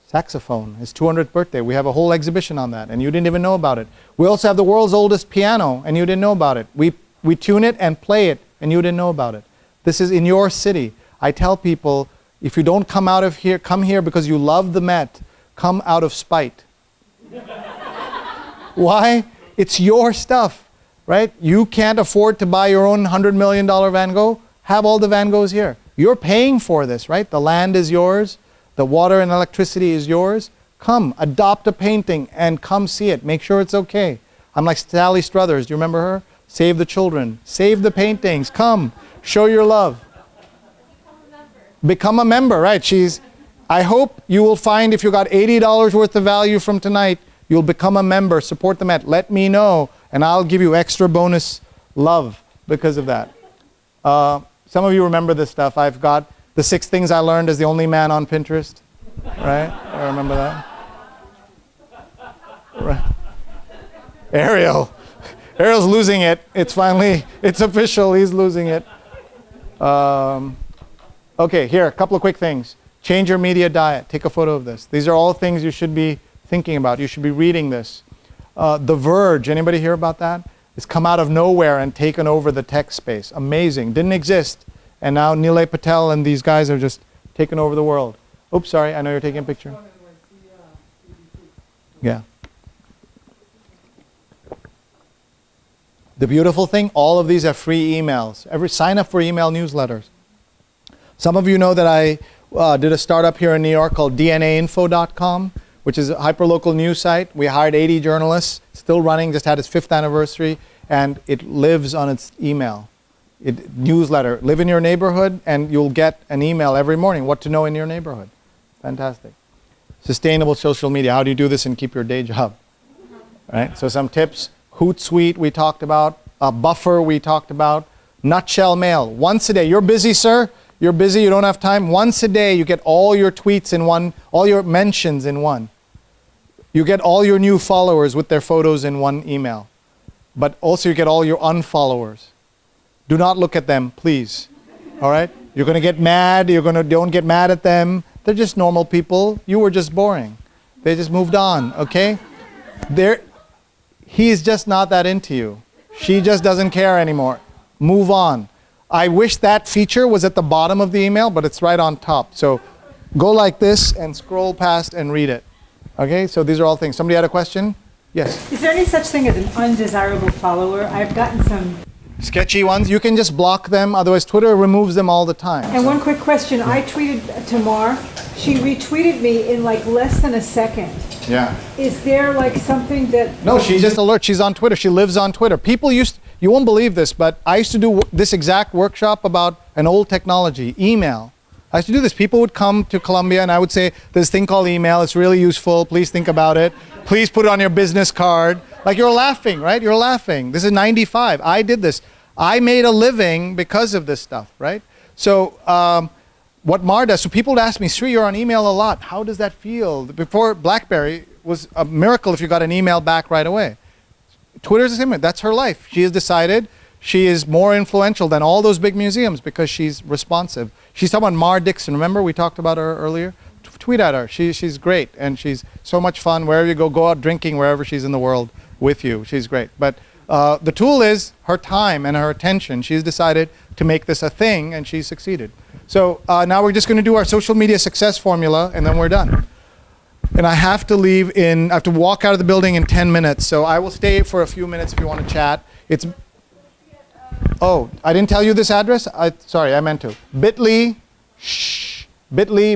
saxophone, his 200th birthday. We have a whole exhibition on that, and you didn't even know about it. We also have the world's oldest piano, and you didn't know about it. We tune it and play it, and you didn't know about it. This is in your city. I tell people, if you don't come out of here, come here because you love the Met, come out of spite. Why? It's your stuff, right? You can't afford to buy your own $100 million Van Gogh. Have all the Van Goghs here. You're paying for this, right? The land is yours. The water and electricity is yours. Come, adopt a painting and come see it. Make sure it's okay. I'm like Sally Struthers. Do you remember her? Save the children. Save the paintings. Come, show your love. Become a member, right? I hope you will find if you got $80 worth of value from tonight, you'll become a member, support the Met. Let me know, and I'll give you extra bonus love because of that. Some of you remember this stuff. I've got the 6 things I learned as the only man on Pinterest, right? I remember that. Right. Ariel's losing it. It's official, he's losing it. Okay, here, a couple of quick things. Change your media diet. Take a photo of this. These are all things you should be thinking about. You should be reading this. The Verge, anybody hear about that? It's come out of nowhere and taken over the tech space. Amazing. Didn't exist. And now Nilay Patel and these guys are just taking over the world. Oops, sorry, I know you're taking a picture. Yeah. The beautiful thing, all of these are free emails. Sign up for email newsletters. Some of you know that I did a startup here in New York called DNAinfo.com, which is a hyperlocal news site. We hired 80 journalists, still running, just had its 5th anniversary, and it lives on its email. Newsletter. Live in your neighborhood, and you'll get an email every morning, what to know in your neighborhood. Fantastic. Sustainable social media. How do you do this and keep your day job? Right? So some tips. Hootsuite we talked about. Buffer we talked about. Nutshell mail. Once a day. You're busy, sir. You're busy. You don't have time. Once a day you get all your tweets in one, all your mentions in one. You get all your new followers with their photos in one email. But also you get all your unfollowers. Do not look at them, please. All right? You're going to get mad. Don't get mad at them. They're just normal people. You were just boring. They just moved on, okay? He's just not that into you. She just doesn't care anymore. Move on. I wish that feature was at the bottom of the email, but it's right on top. So go like this and scroll past and read it. Okay, so these are all things. Somebody had a question? Yes. Is there any such thing as an undesirable follower? I've gotten some sketchy ones. You can just block them, otherwise Twitter removes them all the time. And one quick question. I tweeted Tamar. She retweeted me in like less than a second. Yeah. Is there like something that... No, she's just alert. She's on Twitter. She lives on Twitter. People you won't believe this, but I used to do this exact workshop about an old technology, email. I used to do this. People would come to Columbia and I would say, there's this thing called email. It's really useful. Please think about it. Please put it on your business card. Like you're laughing, right? You're laughing. This is 95. I did this. I made a living because of this stuff, right? So what Mar does, so people would ask me, Sree, you're on email a lot. How does that feel? Before BlackBerry was a miracle if you got an email back right away. Twitter's the same way. That's her life. She has decided she is more influential than all those big museums because she's responsive. She's someone, Mar Dixon. Remember we talked about her earlier? Tweet at her. She's great and she's so much fun. Wherever you go out drinking wherever she's in the world with you. She's great. But the tool is her time and her attention. She's decided to make this a thing and she's succeeded. So now we're just going to do our social media success formula and then we're done. And I have to leave I have to walk out of the building in 10 minutes. So I will stay for a few minutes if you want to chat. Oh, I didn't tell you this address? Sorry, I meant to. bit.ly, bit.ly/Sree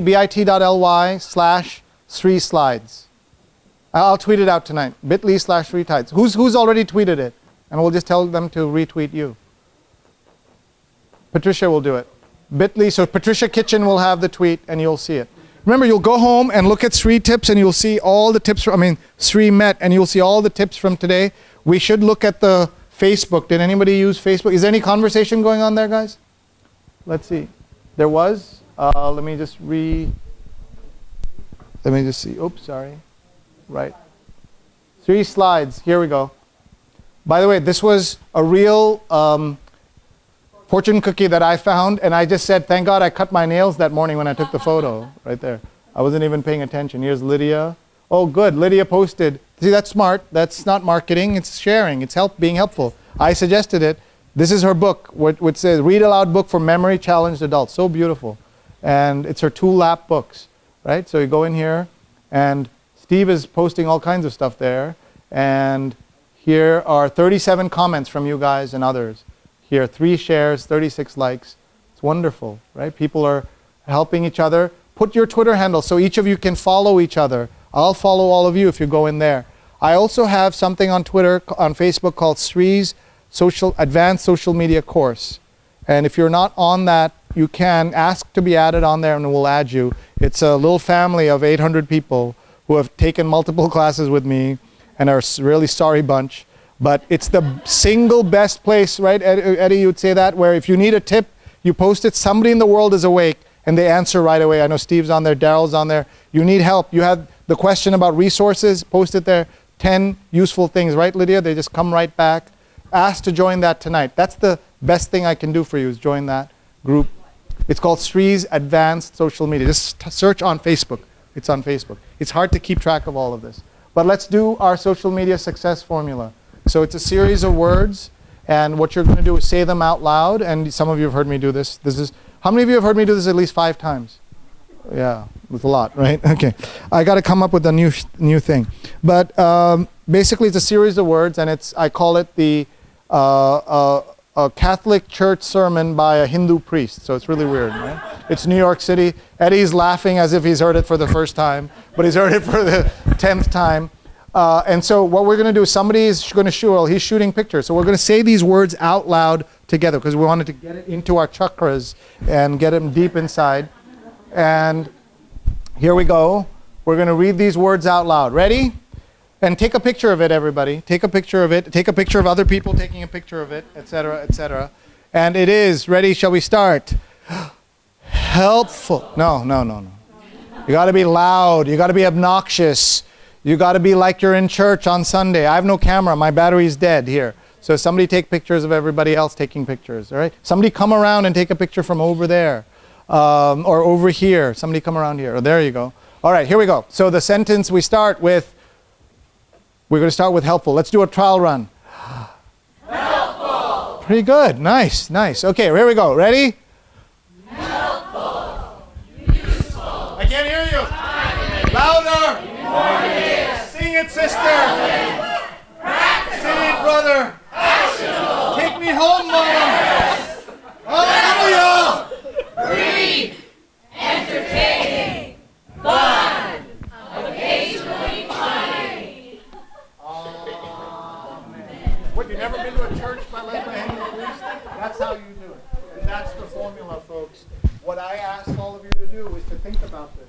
slides. I'll tweet it out tonight. bit.ly/Sree slides. Who's already tweeted it? And we'll just tell them to retweet you. Patricia will do it. bit.ly, so Patricia Kitchen will have the tweet and you'll see it. Remember, you'll go home and look at Sree tips and you'll see all the tips Sree met and you'll see all the tips from today. We should look at the Facebook. Did anybody use Facebook? Is there any conversation going on there, guys? Let's see. There was. Let me just see. Oops, sorry. Right. Sree slides. Here we go. By the way, this was a real fortune cookie that I found, and I just said, thank God I cut my nails that morning when I took the photo. Right there. I wasn't even paying attention. Here's Lydia. Oh, good. Lydia posted. See, that's smart. That's not marketing. It's sharing. It's being helpful. I suggested it. This is her book, which says, Read Aloud Book for Memory Challenged Adults. So beautiful. And it's her 2 lap books, right? So you go in here, and Steve is posting all kinds of stuff there. And here are 37 comments from you guys and others. Here, 3 shares, 36 likes. It's wonderful, right? People are helping each other. Put your Twitter handle so each of you can follow each other. I'll follow all of you if you go in there. I also have something on Twitter, on Facebook called Sree's Advanced Social Media Course. And if you're not on that, you can ask to be added on there and we'll add you. It's a little family of 800 people who have taken multiple classes with me and are a really sorry bunch. But it's the single best place, right? Eddie, you would say that, where if you need a tip, you post it, somebody in the world is awake and they answer right away. I know Steve's on there, Daryl's on there. You need help. You have the question about resources, post it there. 10 useful things, right, Lydia? They just come right back. Ask to join that tonight. That's the best thing I can do for you is join that group. It's called Sree's Advanced Social Media. Just search on Facebook. It's on Facebook. It's hard to keep track of all of this. But let's do our social media success formula. So it's a series of words, and what you're going to do is say them out loud, and some of you have heard me do this. How many of you have heard me do this at least 5 times? Yeah, it's a lot, right? Okay. I got to come up with a new thing. But basically it's a series of words, and I call it the a Catholic church sermon by a Hindu priest. So it's really weird, right? It's New York City. Eddie's laughing as if he's heard it for the first time, but he's heard it for the 10th time. And so what we're going to do is somebody is going to shoot, he's shooting pictures. So we're going to say these words out loud together because we wanted to get it into our chakras and get them deep inside. And here we go. We're going to read these words out loud. Ready? And take a picture of it, everybody. Take a picture of it. Take a picture of other people taking a picture of it, etc., etc. And it is, ready, shall we start? Helpful. No. You got to be loud. You got to be obnoxious. You got to be like you're in church on Sunday. I have no camera. My battery's dead here. So somebody take pictures of everybody else taking pictures, all right? Somebody come around and take a picture from over there or over here. Somebody come around here. Oh, there you go. All right, here we go. So the sentence we start with, we're going to start with helpful. Let's do a trial run. Helpful. Pretty good. Nice, nice. Okay, here we go. Ready? Helpful. Useful. I can't hear you. Timely. Louder. Informative. Sing it, sister. Practical. Sing it, brother. Actionable. Take me home, Mom. Hallelujah. Brief. Entertaining. Fun. Occasionally funny. What, you never been to a church by led by any priest? That's how you do it. And that's the formula, folks. What I ask all of you to do is to think about this.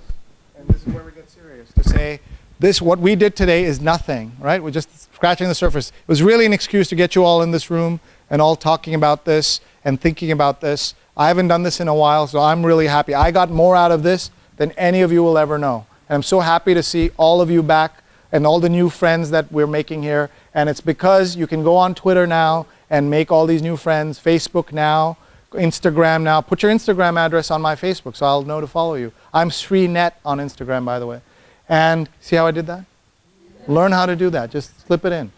And this is where we get serious. To say, this, what we did today is nothing, right? We're just scratching the surface. It was really an excuse to get you all in this room and all talking about this and thinking about this. I haven't done this in a while, so I'm really happy. I got more out of this than any of you will ever know. And I'm so happy to see all of you back and all the new friends that we're making here. And it's because you can go on Twitter now and make all these new friends, Facebook now, Instagram now. Put your Instagram address on my Facebook so I'll know to follow you. I'm Sreenath on Instagram, by the way. And see how I did that? Learn how to do that. Just slip it in.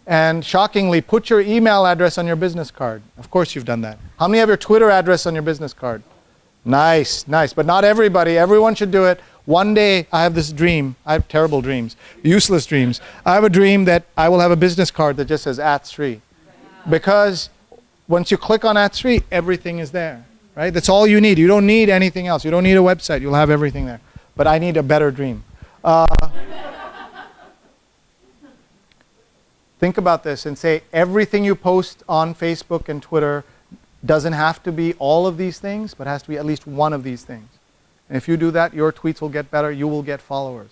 And shockingly, put your email address on your business card. Of course you've done that. How many have your Twitter address on your business card? Nice, nice. But not everybody. Everyone should do it. One day, I have this dream. I have terrible dreams, useless dreams. I have a dream that I will have a business card that just says @Sree. Because once you click on @Sree, everything is there, right? That's all you need. You don't need anything else. You don't need a website. You'll have everything there. But I need a better dream. Think about this and say everything you post on Facebook and Twitter doesn't have to be all of these things, but has to be at least one of these things. And if you do that, your tweets will get better, you will get followers.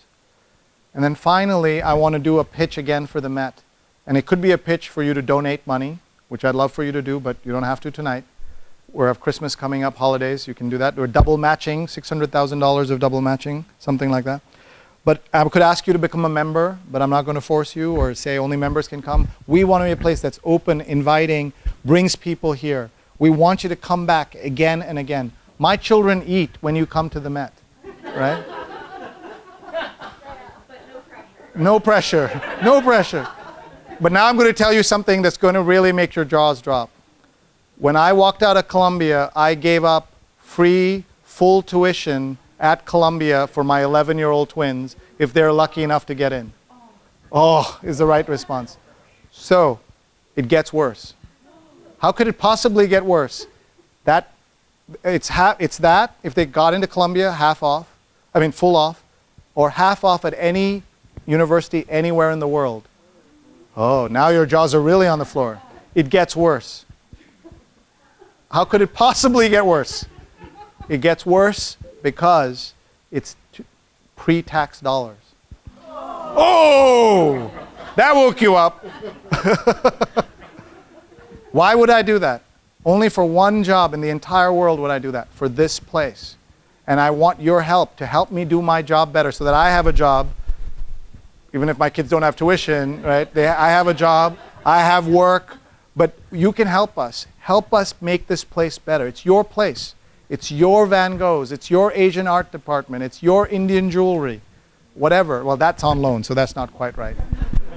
And then finally, I want to do a pitch again for the Met. And it could be a pitch for you to donate money, which I'd love for you to do, but you don't have to tonight. We have Christmas coming up, holidays, you can do that. We're double matching, $600,000 of double matching, something like that. But I could ask you to become a member, but I'm not going to force you or say only members can come. We want to be a place that's open, inviting, brings people here. We want you to come back again and again. My children eat when you come to the Met, right? No pressure, no pressure. But now I'm going to tell you something that's going to really make your jaws drop. When I walked out of Columbia, I gave up free, full tuition at Columbia for my 11-year-old twins if they're lucky enough to get in. Oh, is the right response. So, it gets worse. How could it possibly get worse? It's that, if they got into Columbia, full off, or half off at any university anywhere in the world. Oh, now your jaws are really on the floor. It gets worse. How could it possibly get worse? It gets worse because it's pre-tax dollars. Oh, that woke you up. Why would I do that? Only for one job in the entire world would I do that, for this place. And I want your help to help me do my job better so that I have a job, even if my kids don't have tuition, right? I have a job, I have work, but you can help us. Help us make this place better. It's your place. It's your Van Goghs. It's your Asian art department. It's your Indian jewelry. Whatever. Well, that's on loan, so that's not quite right.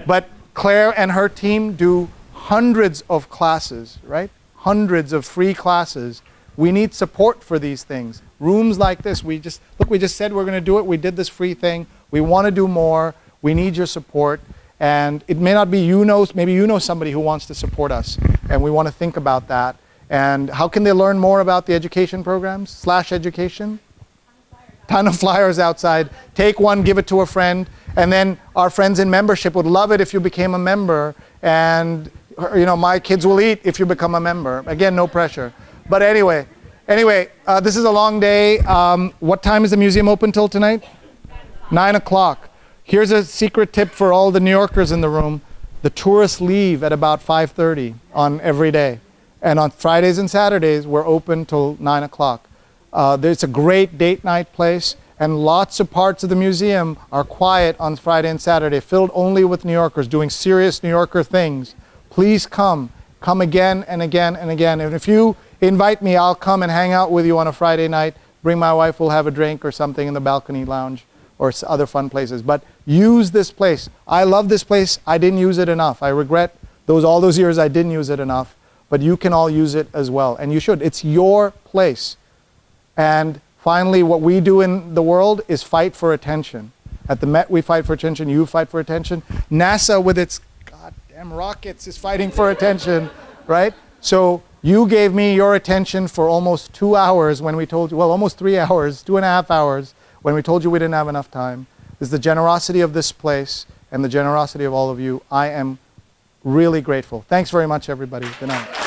But Claire and her team do hundreds of classes, right? Hundreds of free classes. We need support for these things. Rooms like this, we just said we're going to do it. We did this free thing. We want to do more. We need your support. And it may not be maybe you know somebody who wants to support us. And we want to think about that. And how can they learn more about the education programs, /education? Ton of flyers outside. Take one, give it to a friend. And then our friends in membership would love it if you became a member. And my kids will eat if you become a member. Again, no pressure. But anyway, this is a long day. What time is the museum open till tonight? 9 o'clock. Here's a secret tip for all the New Yorkers in the room. The tourists leave at about 5:30 on every day. And on Fridays and Saturdays, we're open till 9 o'clock. It's a great date night place. And lots of parts of the museum are quiet on Friday and Saturday, filled only with New Yorkers doing serious New Yorker things. Please come. Come again and again and again. And if you invite me, I'll come and hang out with you on a Friday night. Bring my wife, we'll have a drink or something in the balcony lounge or other fun places. But use this place. I love this place. I didn't use it enough. I regret all those years I didn't use it enough. But you can all use it as well. And you should. It's your place. And finally, what we do in the world is fight for attention. At the Met, we fight for attention. You fight for attention. NASA, with its goddamn rockets, is fighting for attention, right? So you gave me your attention for almost 2 hours when we told you, well, almost 3 hours, 2.5 hours, when we told you we didn't have enough time. It's the generosity of this place and the generosity of all of you. I am really grateful. Thanks very much, everybody. Good night.